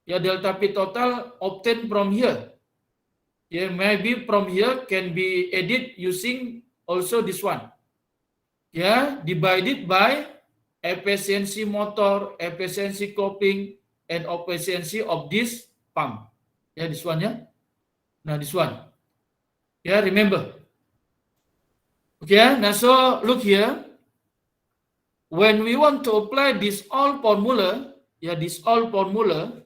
Ya, delta P total obtained from here. Yeah, maybe from here can be added using also this one. Yeah, divided by efficiency motor, efficiency coupling, and efficiency of this pump. Yeah, this one, yeah. Now this one. Yeah, remember. Okay, now so look here. When we want to apply this all formula, yeah, this all formula,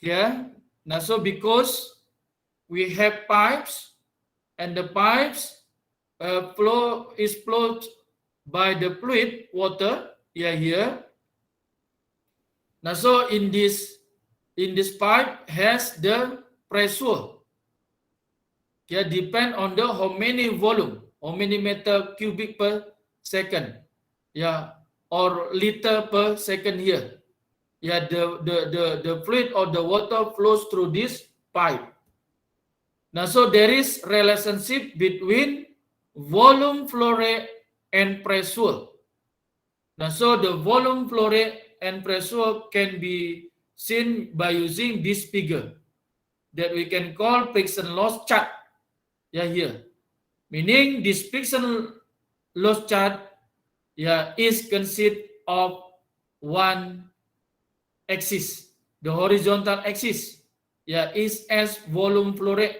yeah. Now so because we have pipes and the pipes flowed by the fluid water, yeah, here. Now so in this pipe has the pressure. Yeah, depend on the how many volume, how many meter cubic per second, yeah, or liter per second here. Yeah, the fluid or the water flows through this pipe. Now, so there is relationship between volume flow rate and pressure. Now, so the volume flow rate and pressure can be seen by using this figure that we can call friction loss chart. Yeah, here. Meaning this friction loss chart, yeah, is consist of one axis. The horizontal axis, yeah, is as volume flow rate,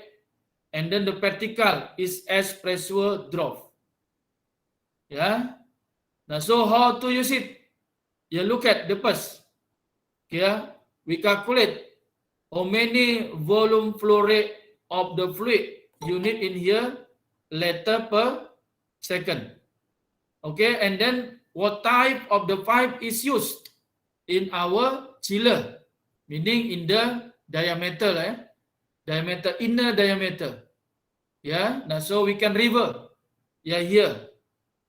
and then the vertical is as pressure drop. Yeah. Now, so how to use it? You look at the first. Yeah, we calculate how many volume flow rate of the fluid unit in here liter per second. Okay, and then what type of the pipe is used in our chiller, meaning in the diameter, inner diameter. Yeah, now so we can revert. Yeah, here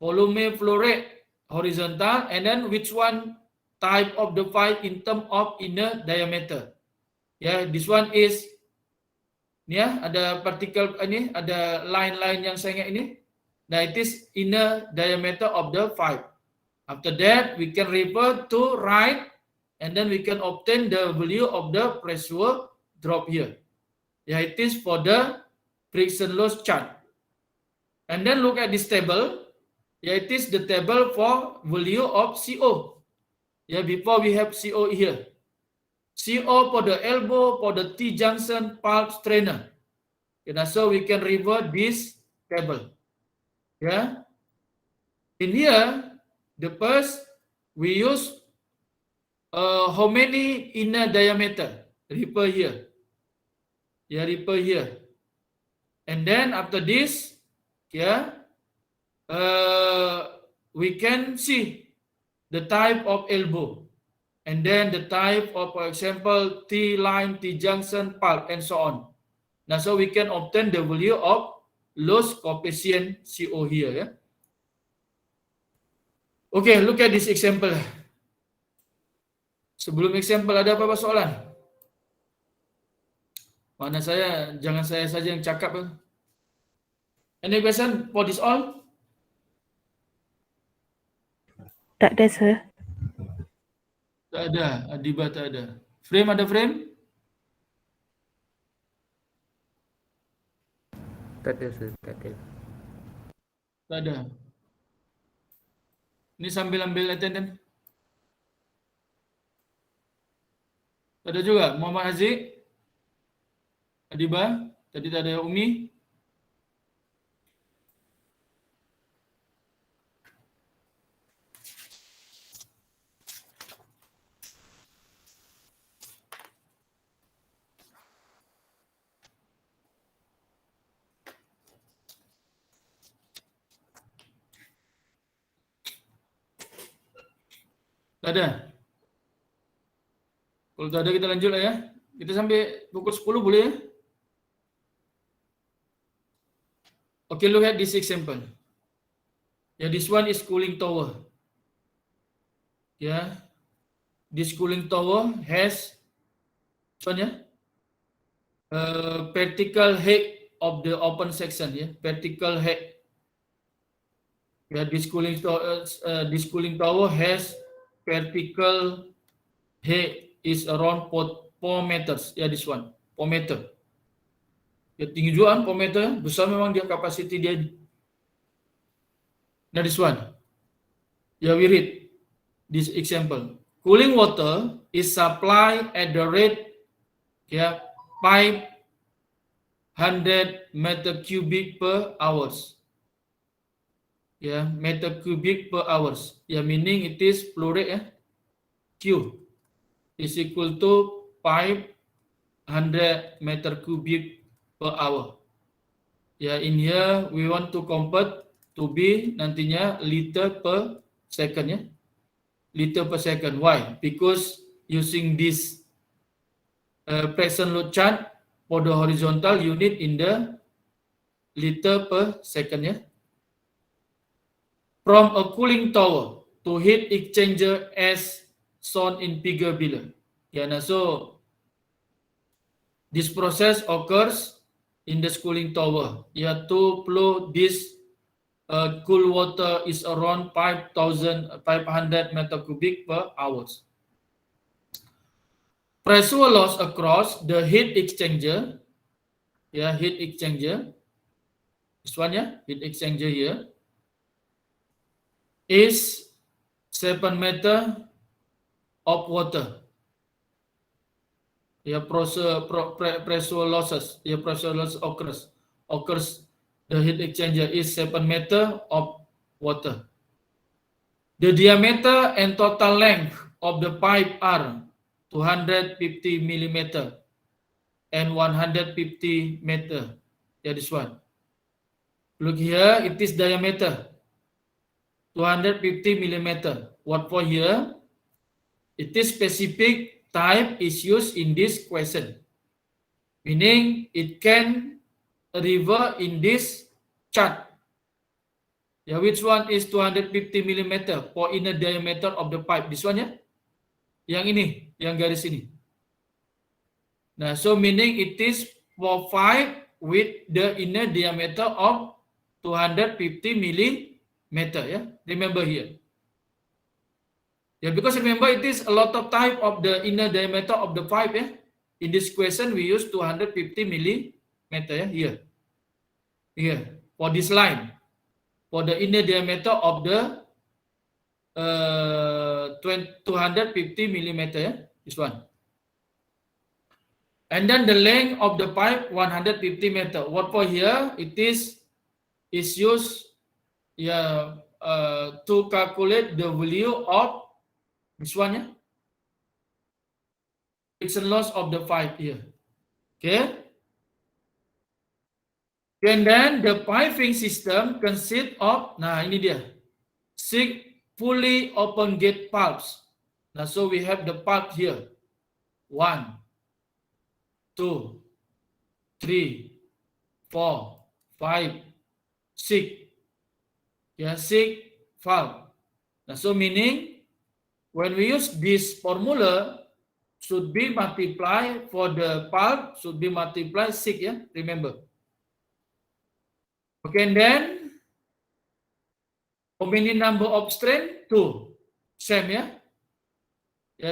volume flow rate horizontal, and then which one type of the pipe in terms of inner diameter. Yeah, this one is, ya, ada partikel ini, ada line-line yang saya ingat ini. Nah, it is inner diameter of the pipe. After that, we can revert to right, and then we can obtain the value of the pressure drop here. Yeah, it is for the friction loss chart. And then look at this table. Yeah, it is the table for value of CO. Yeah, before we have CO here. CO for the elbow, for the T-junction pulp strainer. And so we can revert this table. Yeah. In here, the first we use how many inner diameter? Refer here. Yeah, refer here. And then after this, yeah, we can see the type of elbow. And then the type of, for example, T-line, T-junction, pulp, and so on. Now, so we can obtain the value of loss coefficient CO here. Yeah? Okay, look at this example. Sebelum example, ada apa-apa soalan? Mana saya, jangan saya saja yang cakap. Any question for this all? Tak ada, sir. Tak ada, Adiba tak ada. Frame ada frame? Tak ada, sir. Tak ada. Tak ada. Ini sambil ambil attendance. Tak ada juga. Muhammad Haziq, Adiba, tadi tak ada Umi. Tak ada. Kalau tak ada kita lanjut lah ya. Kita sampai pukul 10 boleh ya? Okay, look at this example. Yeah, this one is cooling tower. Yeah. This cooling tower has vertical head of the open section, yeah. Vertical head. Yeah, this cooling tower has vertical height is around 4 meters. Yeah, this one 4 meter. Ya, tinggi juga kan 4 meter, besar memang dia kapasiti dia. Now this one. Yeah, we read this example. Cooling water is supplied at the rate 500 meter cubic per hours. Meter cubic per hours. Meaning it is flow rate Q is equal to 500 meter cubic per hour. In here we want to convert to be nantinya liter per second liter per second. Why? Because using this pressure load chart for the horizontal unit in the liter per second From a cooling tower to heat exchanger as shown in figure below. So this process occurs in the cooling tower. To flow this cool water is around 500 meter cubic per hours. Pressure loss across the heat exchanger. Heat exchanger. This one heat exchanger here is 7 meter of water. Pressure losses. Pressure loss occurs. The heat exchanger is 7 meter of water. The diameter and total length of the pipe are 250 millimeter and 150 meter. This one. Look here, it is diameter 250 millimeter. What for here? It is specific type is used in this question. Meaning it can refer in this chart. Which one is 250 millimeter for inner diameter of the pipe? This one Yang ini, yang garis ini. Nah, so meaning it is for pipe with the inner diameter of 250 millimeter. Remember here. Because remember it is a lot of type of the inner diameter of the pipe. In this question we use 250 millimeter here. Here for this line, for the inner diameter of the 250 millimeter. This one. And then the length of the pipe 150 meter. What for here? It is used to calculate the value of this one friction loss of the pipe here. Okay. And then the piping system consists of, nah ini dia, 6 fully open gate valves. Nah, so we have the valve here. 1, 2, 3, 4, 5, 6. 6 valve. Nah, so meaning when we use this formula, should be multiplied for the valve, should be multiplied 6, remember. Okay, and then how many number of strain? 2. Same,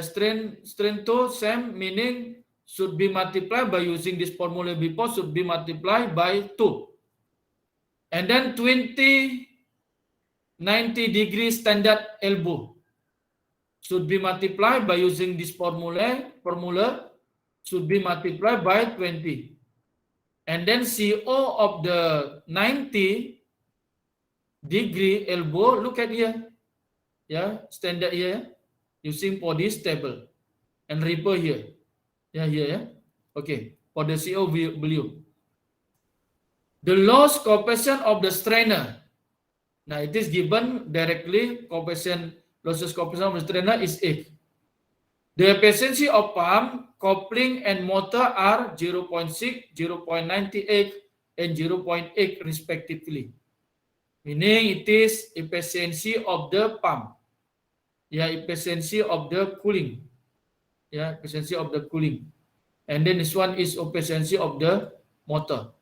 strain 2, same, meaning should be multiplied by using this formula before, should be multiplied by 2. And then 90 degree standard elbow should be multiplied by using this formula should be multiplied by 20. And then CO of the 90 degree elbow, look at here. Standard here, using for this table. And refer here. Here. Okay, for the CO value. The loss coefficient of the strainer. Now it is given directly, losses coefficient of the strainer is 8. The efficiency of pump, coupling, and motor are 0.6, 0.98, and 0.8 respectively. Meaning it is efficiency of the pump. Efficiency of the cooling. Efficiency of the cooling. And then this one is efficiency of the motor.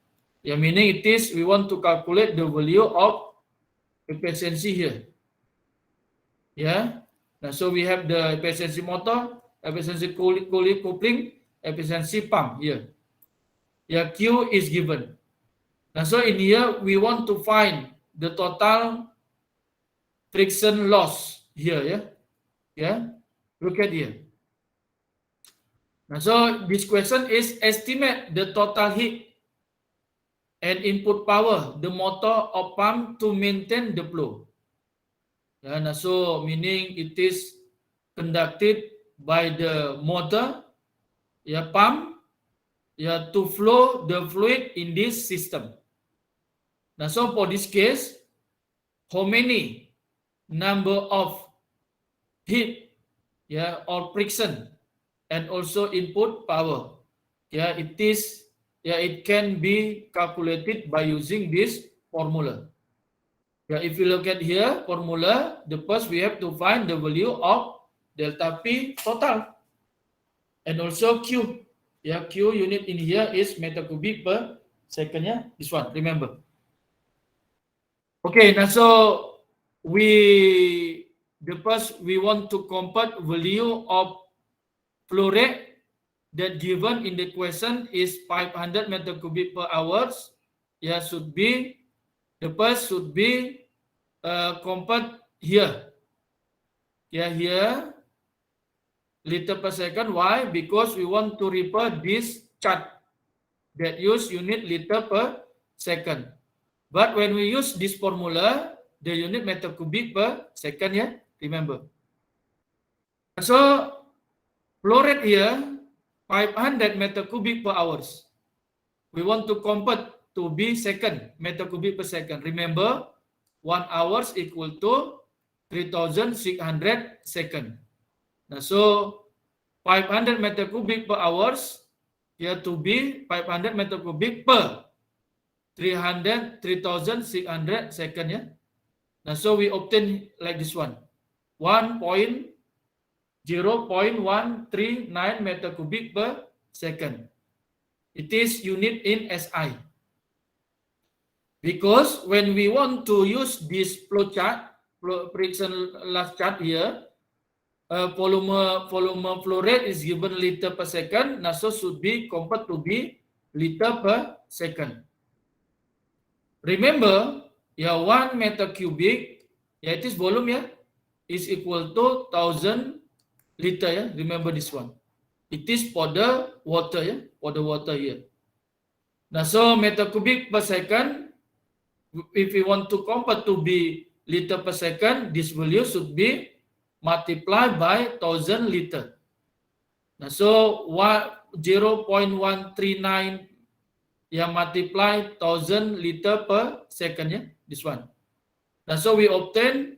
Meaning it is, we want to calculate the value of efficiency here. Yeah. Now, so we have the efficiency motor, efficiency coupling, efficiency pump here. Yeah, Q is given. Now, so in here we want to find the total friction loss here. Yeah. Yeah. Look at here. Now, so this question is estimate the total heat and input power the motor or pump to maintain the flow. Yeah, now so meaning it is conducted by the motor, pump, to flow the fluid in this system. Now, so for this case, how many number of heat, or friction, and also input power, it can be calculated by using this formula. If you look at here formula, the first we have to find the value of delta P total and also Q. Q unit in here is meter cubic per second. This one, remember. Okay, now so we want to compute value of flow rate that given in the question is 500 meter cubic per hours. Should be the first should be compute here. Here liter per second. Why? Because we want to refer this chart that use unit liter per second. But when we use this formula, the unit meter cubic per second. Remember. So flow rate here 500 meter cubic per hours. We want to convert to be second, meter cubic per second. Remember, 1 hour equal to 3,600 second. Now, so 500 meter cubic per hours here to be 500 meter cubic per 3,600 second. Now, so we obtain like this one, 0.139 meter cubic per second. It is unit in SI. Because when we want to use this flow chart, friction loss chart here, volume flow rate is given liter per second. Now, so should be convert to be liter per second. Remember, 1 meter cubic, it is volume, is equal to 1,000 liter. Remember this one. It is for the water, for the water here. Now, so meter cubic per second, if we want to convert to be liter per second, this value should be multiplied by 1,000 liter. Now, so 0.139 multiply 1,000 liter per second. This one. Now, so we obtain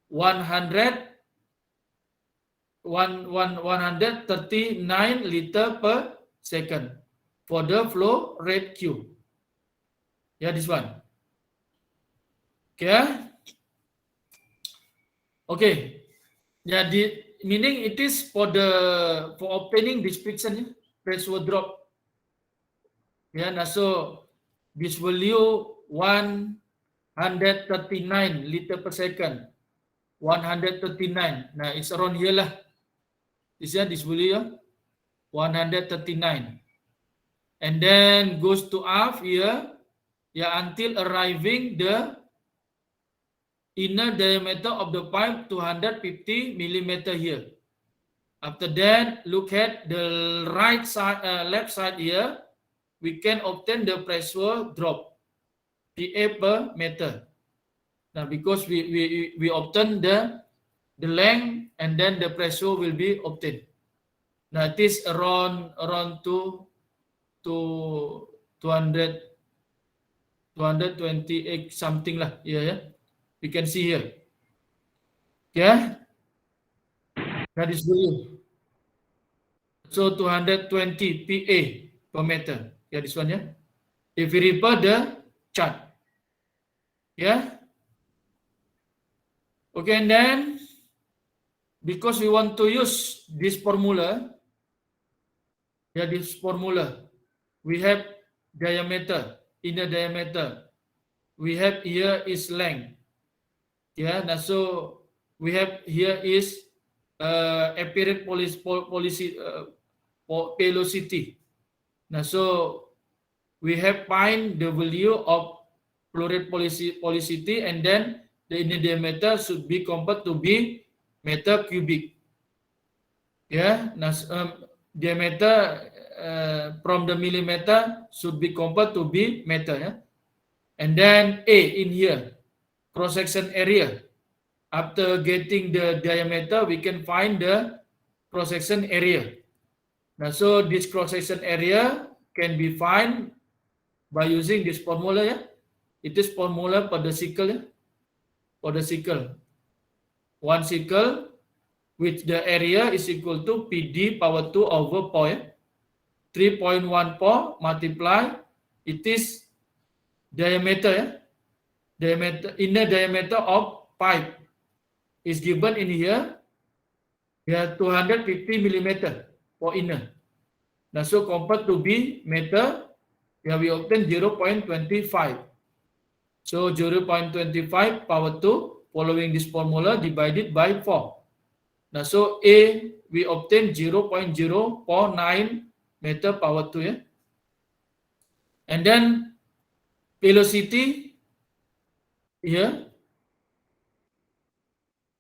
139 liter per second for the flow rate Q. This one. Okay. Meaning it is for obtaining this friction pressure drop. Now so this value 139 liter per second. 139. Now it's around here lah. This value 139. And then goes to up here. Until arriving the inner diameter of the pipe 250 millimeter here. After that, look at the right side, left side here. We can obtain the pressure drop, PA per meter. Now, because we obtain the length and then the pressure will be obtained. Now, it is around 228 something lah. You can see here. That is value. So 220 PA per meter. This one. If we refer the chart. Okay, and then because we want to use this formula, we have diameter, inner diameter. We have here is length. Yeah, now so we have here is apparent velocity. Now so we have find the value of flow rate velocity, and then the inner diameter should be converted to be meter cubic. Yeah, now diameter from the millimeter should be converted to be meter. Yeah? And then A in here, cross-section area. After getting the diameter, we can find the cross-section area. Now, so this cross-section area can be found by using this formula. Yeah? It is formula for the circle. Yeah? For the circle. One circle, which the area is equal to PD power 2 over 4. Yeah? 3.14 multiply, it is diameter. Yeah? Diameter, inner diameter of pipe is given in here. We have 250 millimeter for inner. Now, so compared to B meter, we obtain 0.25. So 0.25 power 2 following this formula divided by 4. Now, so A we obtain 0.049 meter power 2. Yeah? And then velocity here.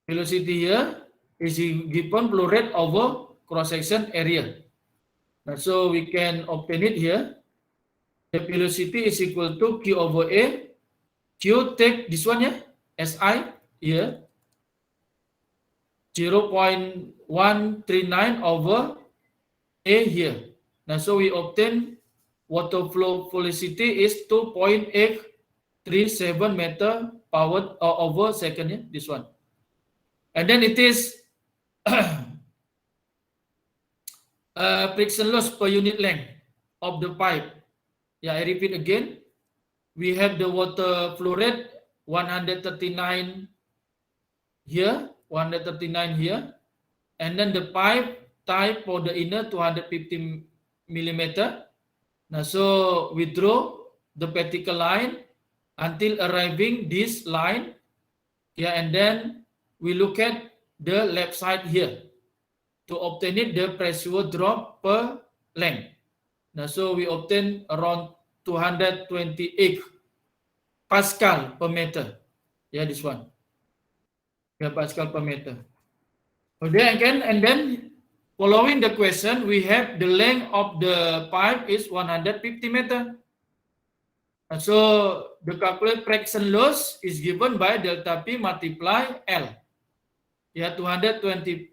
Velocity here is given flow rate over cross-section area. Now, so we can obtain it here. The velocity is equal to Q over A. Q take this one, yeah, SI here. 0.139 over A here. Now, so we obtain water flow velocity is 2.837 meter power over second, yeah, this one. And then it is friction loss per unit length of the pipe. Yeah, I repeat again. We have the water flow rate 139 here, 139 here, and then the pipe type for the inner 250 millimeter. Now, so we draw the vertical line until arriving this line. Yeah, and then we look at the left side here to obtain it the pressure drop per length. Now, so we obtain around 228 Pascal per meter. Yeah, this one. Yeah, Pascal per meter. Okay, again, and then following the question, we have the length of the pipe is 150 meter. And so the calculated friction loss is given by delta P multiply L. Yeah, 220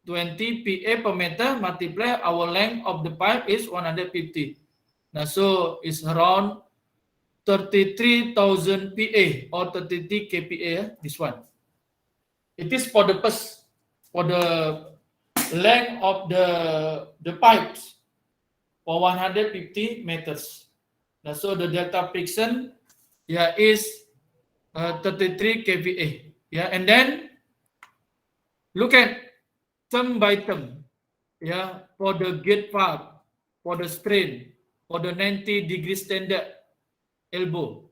PA per meter multiply our length of the pipe is 150. Now, so it's around 33,000 PA or 33 kPa. This one. It is for the length of the pipes for 150 meters. Now, so the delta friction, yeah, is 33 kVA. Yeah, and then look at term by term. Yeah, for the gate valve, for the strain, for the 90-degree standard elbow.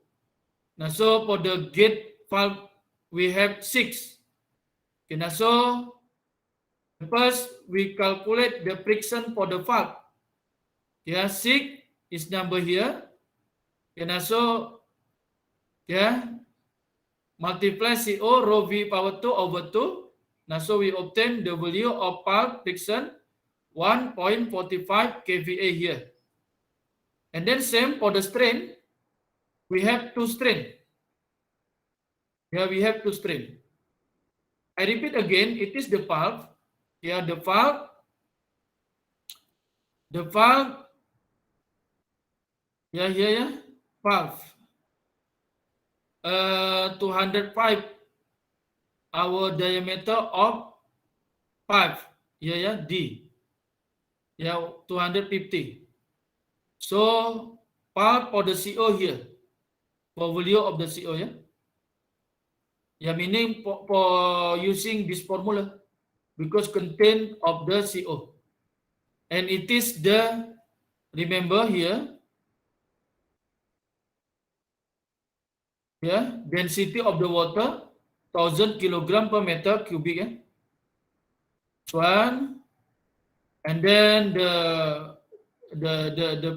Now, so for the gate valve, we have 6. Okay, now so first we calculate the friction for the valve. Yeah, 6 is number here. Okay, now so yeah, multiply CO rho V power 2 over 2. Now, so we obtain the value of valve friction 1.45 kVA here. And then same for the strain. We have 2 strain. Yeah, we have 2 strain. I repeat again, it is the valve. Yeah, the valve. Yeah, here, yeah, valve. 205 our diameter of pipe. Yeah, yeah, D. Yeah, 250. So part for the CO here. For value of the CO, yeah. Yeah, meaning for using this formula because content of the CO. And it is the, remember here, yeah, density of the water 1000 kilogram per meter cubic. One, and then the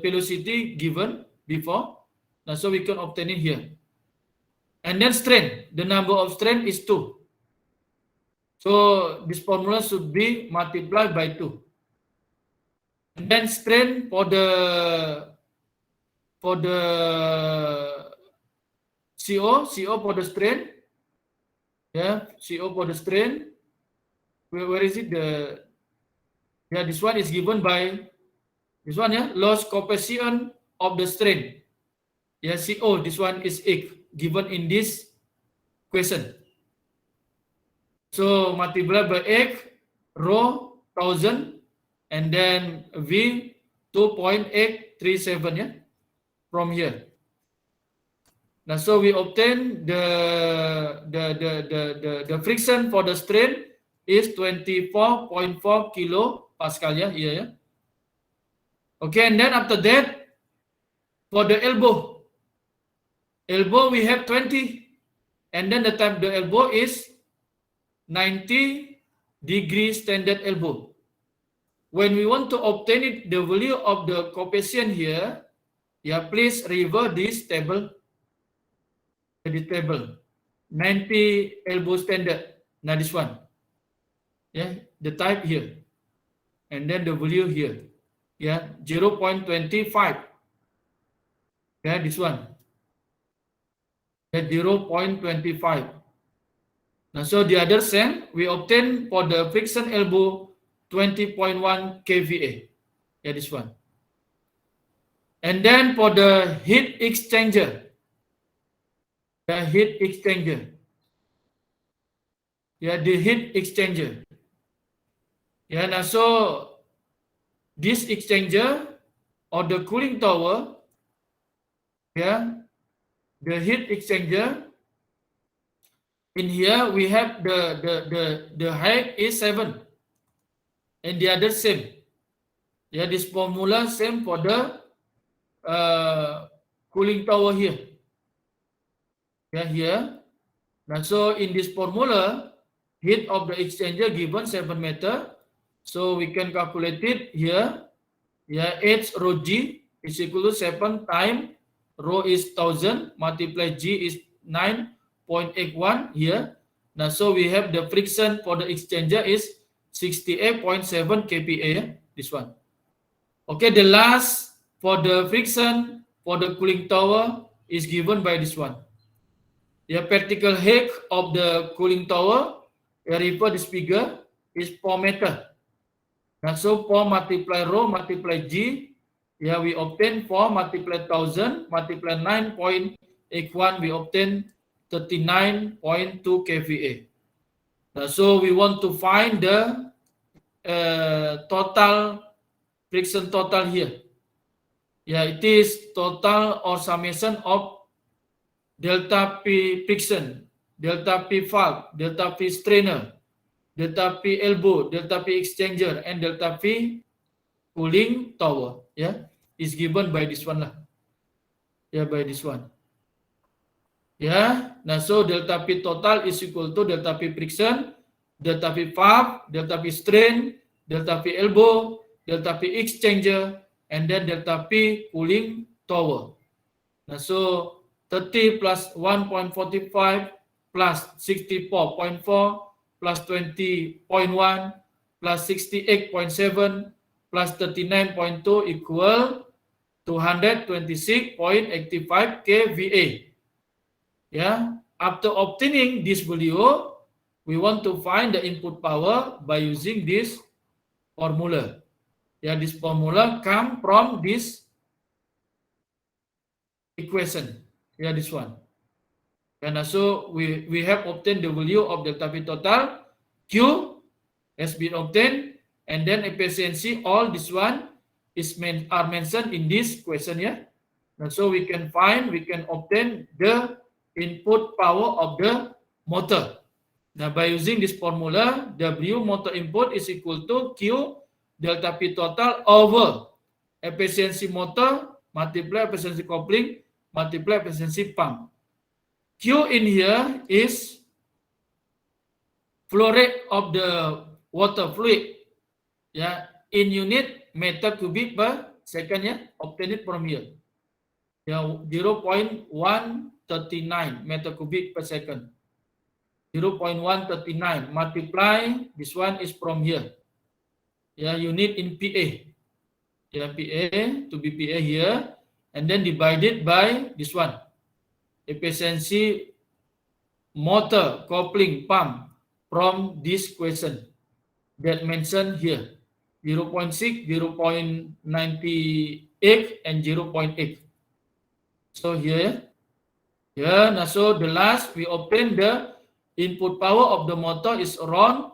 velocity given before. Now, so we can obtain it here. And then strain, the number of strain is 2. So this formula should be multiplied by 2. And then strain for the CO for the strain. Yeah, CO for the strain. Where is it? This one is given by this one, yeah, loss coefficient of the strain. Yeah, CO, this one is X, given in this question. So multiply by X, rho 1000, and then V 2.837, yeah, from here. Now, so we obtain the friction for the strain is 24.4 kilopascal, yeah, here, yeah. Okay, and then after that, for the elbow we have 20, and then the elbow is 90 degree standard elbow. When we want to obtain it, the value of the coefficient here, yeah, please refer this table. The table 90 elbow standard. Now this one, yeah, the type here, and then the value here, yeah, 0.25. Yeah, this one, yeah, 0.25. Now, so the other same, we obtain for the friction elbow 20.1 kVA. Yeah, this one. And then for the heat exchanger, the heat exchanger. Yeah, the heat exchanger. Yeah, now so this exchanger or the cooling tower, yeah, the heat exchanger. In here we have the height is 7, and the other same. Yeah, this formula same for the cooling tower here. Yeah, here. Now, so in this formula, heat of the exchanger given 7 meter. So we can calculate it here. Yeah, H rho G is equal to 7 times rho is 1000 multiply G is 9.81 here. Now, so we have the friction for the exchanger is 68.7 kPa. This one. Okay, the last for the friction for the cooling tower is given by this one. The vertical height of the cooling tower, I refer this figure, is 4 meter. And so 4 multiply rho multiply G, yeah, we obtain 4 multiply 1000 multiply 9.81, we obtain 39.2 kVA. So we want to find the total friction total here. Yeah, it is total or summation of delta P friction, delta P valve, delta P strainer, delta P elbow, delta P exchanger, and delta P cooling tower. Yeah, is given by this one lah. Yeah, by this one. Yeah, now so delta P total is equal to delta P friction, delta P valve, delta P strain, delta P elbow, delta P exchanger, and then delta P cooling tower. Now so 30 plus 1.45 plus 64.4 plus 20.1 plus 68.7 plus 39.2 equal 226.85 kVA. Yeah, after obtaining this value, we want to find the input power by using this formula. Yeah, this formula come from this equation. Yeah, this one. And so we have obtained the value of delta P total. Q has been obtained, and then efficiency, all this one are mentioned in this question. Yeah. And so we can obtain the input power of the motor. Now by using this formula, W motor input is equal to Q delta P total over efficiency motor multiply efficiency coupling multiply efficiency pump. Q in here is flow rate of the water fluid, yeah, in unit meter cubic per second, yeah, obtain it from here. Yeah, 0.139 meter cubic per second. 0.139 multiply, this one is from here. Yeah, unit in PA. Yeah, PA to be PA here, and then divided by this one. Efficiency motor coupling pump from this question that mentioned here. 0.6, 0.98, and 0.8. So here, now so the last we obtain the input power of the motor is around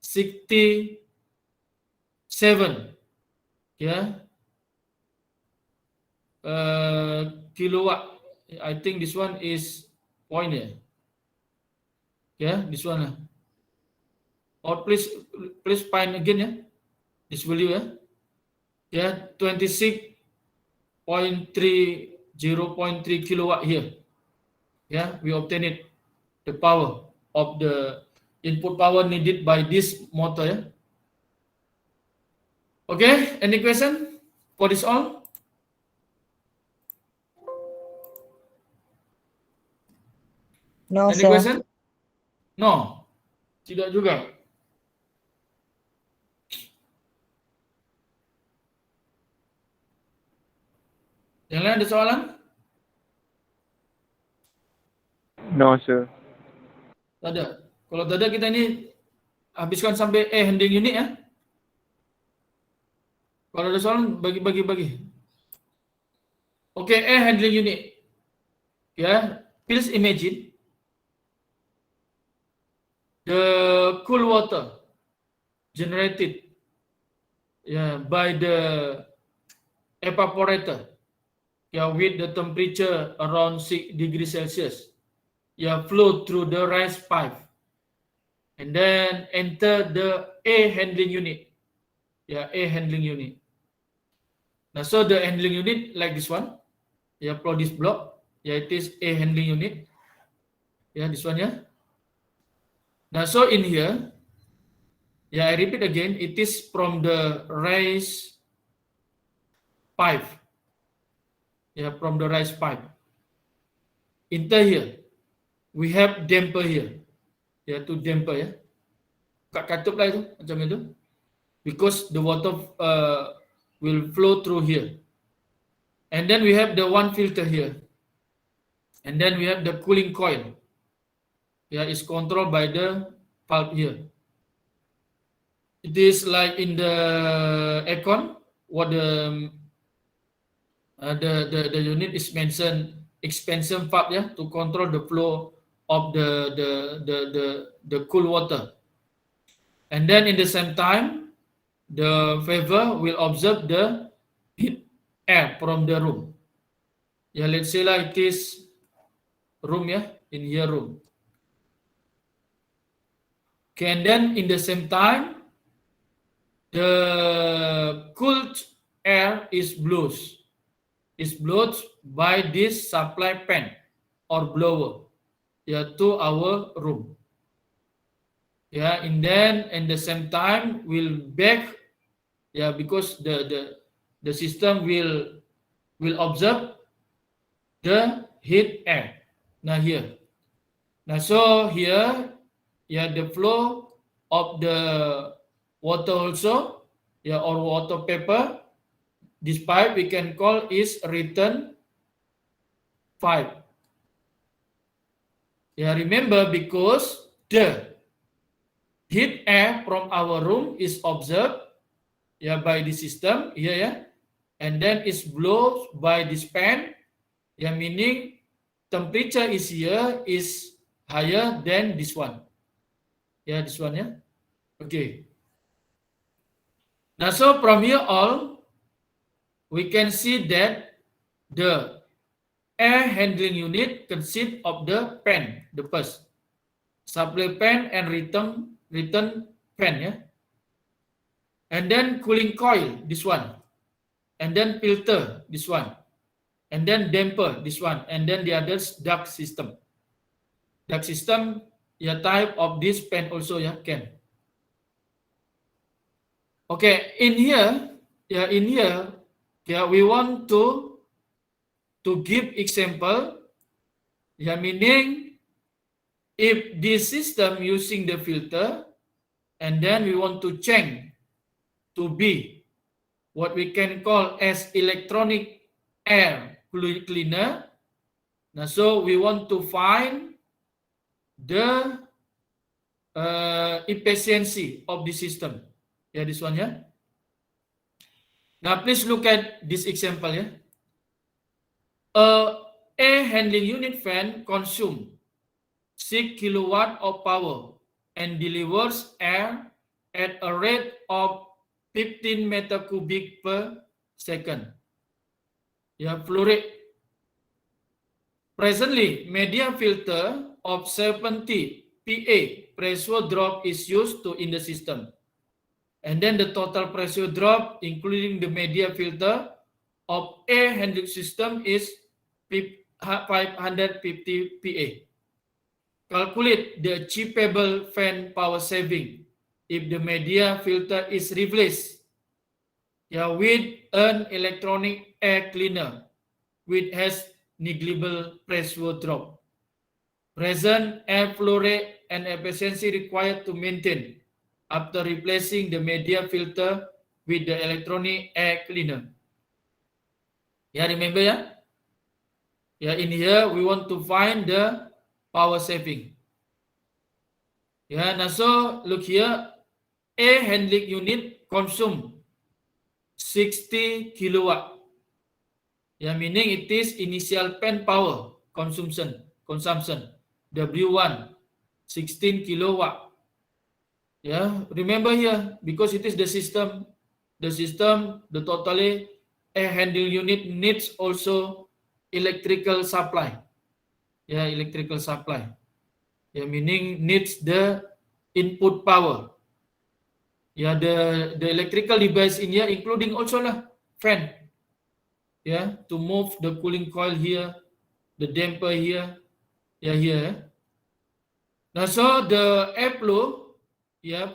67. Yeah. Kilowatt. I think this one is point here. Yeah, this one. Or please find again, yeah. This value, yeah. Yeah, 26.3, 0.3 kilowatt here. Yeah, we obtain it, the power of the input power needed by this motor, yeah. Okay, any question for this all? No, Any sir. question? No, tidak juga. Yang lain ada soalan? No, sir. Tak ada. Kalau tak ada, kita ini habiskan sampai handling unit, ya. Kalau ada soalan, bagi. Okay, air handling unit. Yeah, please imagine the cool water generated, yeah, by the evaporator, yeah, with the temperature around 6 degrees Celsius, yeah, flow through the rise pipe and then enter the air handling unit. Yeah, air handling unit. Now, so the handling unit like this one, yeah, for this block, yeah, it is air handling unit. Yeah, this one, yeah. Now, so in here, yeah, I repeat again, it is from the rise pipe. Yeah, from the rise pipe. Enter here, we have damper here. Yeah, to damper, ya. Katup lah itu, macam itu. Because the water will flow through here. And then we have the one filter here. And then we have the cooling coil. Yeah, it's controlled by the valve here. It is like in the aircon, what the unit is mentioned, expansion valve, yeah, to control the flow of the cool water. And then in the same time, the vapor will observe the heat air from the room. Yeah, let's say like this room, yeah, in here room. Okay, and then in the same time, the cooled air is blown by this supply fan or blower, yeah, to our room. Yeah, and then in the same time will back, yeah, because the system will observe the heat air. Now here, now so here, yeah, the flow of the water also, yeah, or water vapor, this pipe we can call is return pipe. Yeah, remember, because the heat air from our room is observed, yeah, by the system here, yeah, and then it's blown by this fan, yeah, meaning temperature is here is higher than this one. Yeah, this one, yeah. Okay. Now, so from here all, we can see that the air handling unit consists of the fan, the first supply fan and return fan, yeah, and then cooling coil, this one, and then filter, this one, and then damper, this one, and then the others duct system. Duct system, type of this pen also can. Okay, in here, we want to give example, meaning if this system using the filter, and then we want to change to be what we can call as electronic air cleaner. Now, so we want to find the efficiency of the system. This one, Now, please look at this example, A air handling unit fan consumes 6 kilowatt of power and delivers air at a rate of 15 meter cubic per second. Flow rate. Presently, media filter of 70 PA pressure drop is used in the system. And then the total pressure drop, including the media filter of air handling system, is 550 PA. Calculate the achievable fan power saving if the media filter is replaced with an electronic air cleaner which has negligible pressure drop. Present air flow rate and efficiency required to maintain after replacing the media filter with the electronic air cleaner. Remember, in here we want to find the power saving. Now so look here, air handling unit consume 60 kilowatt. Meaning it is initial fan power consumption, W1, 16 kilowatt. Remember here, because it is the system, the totally air handling unit needs also electrical supply. Electrical supply. Meaning needs the input power. The electrical device in here, including also fan. To move the cooling coil here, the damper here, here. Now so the air flow,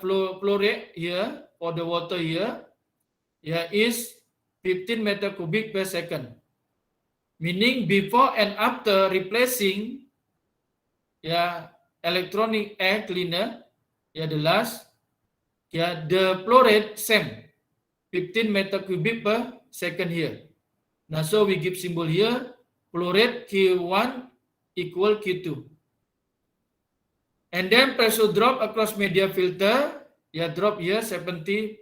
flow rate here for the water here, is 15 meter cubic per second. Meaning before and after replacing electronic air cleaner, the last, the flow rate same, 15 meter cubic per second here. Now so we give symbol here, flow rate Q1 equal Q2. And then pressure drop across media filter, drop here 70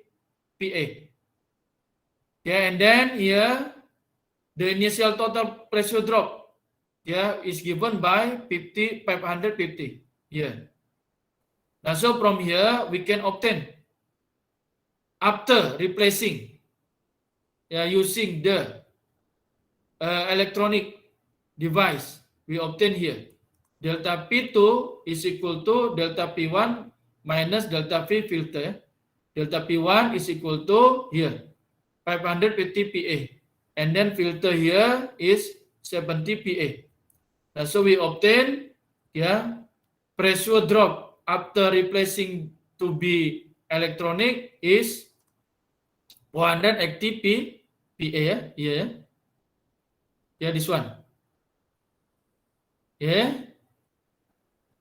PA. And then here, the initial total pressure drop, is given by 550 here. Now so from here, we can obtain, after replacing, using the electronic device, we obtain here. Delta P2 is equal to delta P1 minus delta P filter. Delta P1 is equal to here 550 PA. And then filter here is 70 PA. So we obtain pressure drop after replacing to be electronic is 180 PA. This one.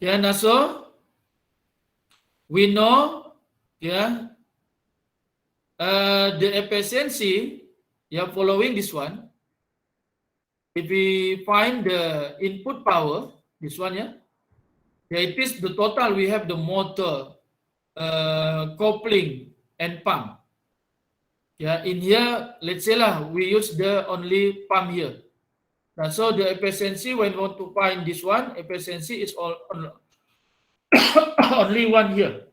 Now so we know the efficiency following this one. If we find the input power, this one, it is the total. We have the motor, coupling, and pump. In here, let's say we use the only pump here. Now, so the efficiency, when we want to find this one, efficiency is only one here.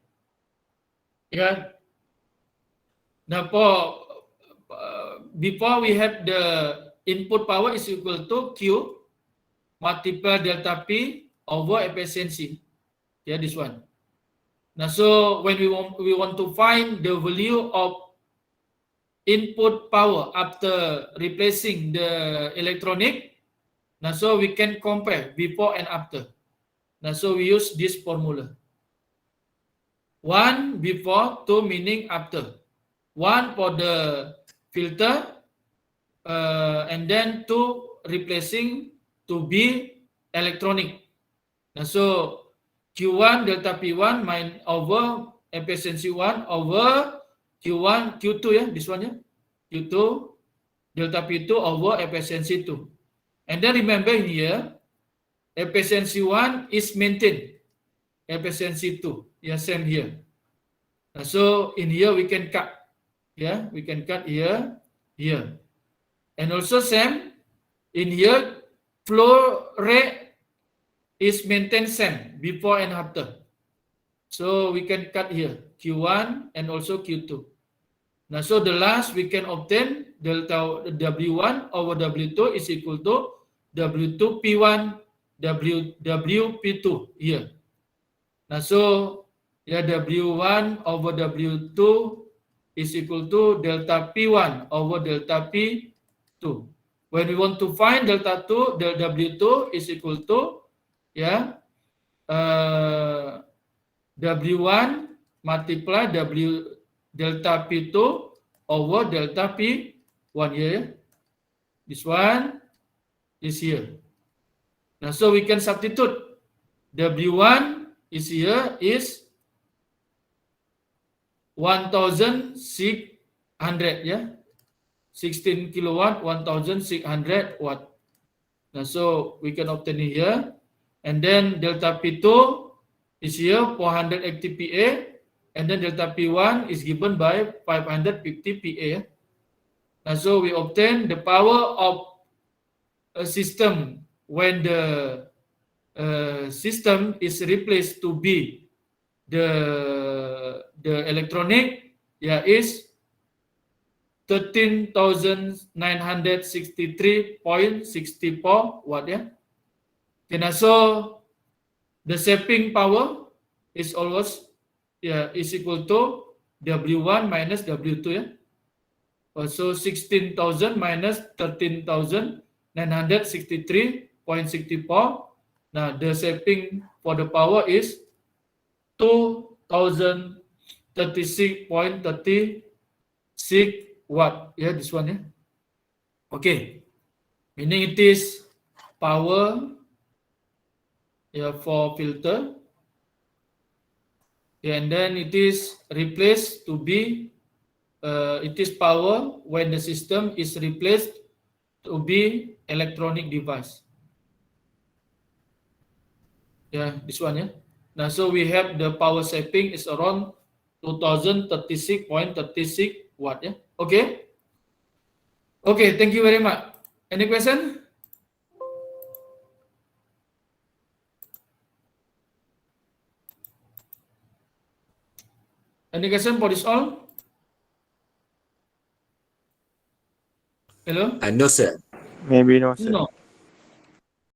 Now, before we have the input power is equal to Q multiple delta P over efficiency. This one. Now, so when we want to find the value of input power after replacing the electronic, now so we can compare before and after. Now, so we use this formula. 1 before, 2 meaning after. 1 for the filter, and then 2 replacing to be electronic. Now, so Q1 delta P1 over efficiency 1 over Q1, Q2 ya, this one ya. Q2 delta P2 over efficiency 2. And then remember here, efficiency 1 is maintained. Efficiency 2, yeah, same here. So in here we can cut, yeah, we can cut here, here. And also same, in here, flow rate is maintained same, before and after. So we can cut here, Q1 and also Q2. Now, so the last we can obtain delta W1 over W2 is equal to W2 P1 W P2 here. Now, so yeah, W1 over W2 is equal to delta P1 over delta P2. When we want to find delta 2, del W2 is equal to yeah, W1 multiply delta P2 over delta P1 here. This one is here. Now, so we can substitute W1 is here is 1600 yeah, 16 kilowatt 1600 watt. Now, so we can obtain it here, and then delta P2 is here 480 PA, and then delta P1 is given by 550 PA. Now, so we obtain the power of a system when the system is replaced to be the electronic, yeah, is 13,963.64 watt, yeah. And also the shaping power is always, yeah, is equal to W1 minus W2, yeah. Also 16,000 minus 13,963.64. Now, the shaping for the power is 2036.36 watt. Yeah, this one. Yeah. Okay. Meaning it is power, yeah, for filter. Yeah, and then it is replaced to be, it is power when the system is replaced to be electronic device. Yeah, this one, yeah. Now, so we have the power shaping is around 2036.36 watt, yeah. Okay. Okay, thank you very much. Any question? Any question for this all? Hello? No, sir. Maybe no, sir. No.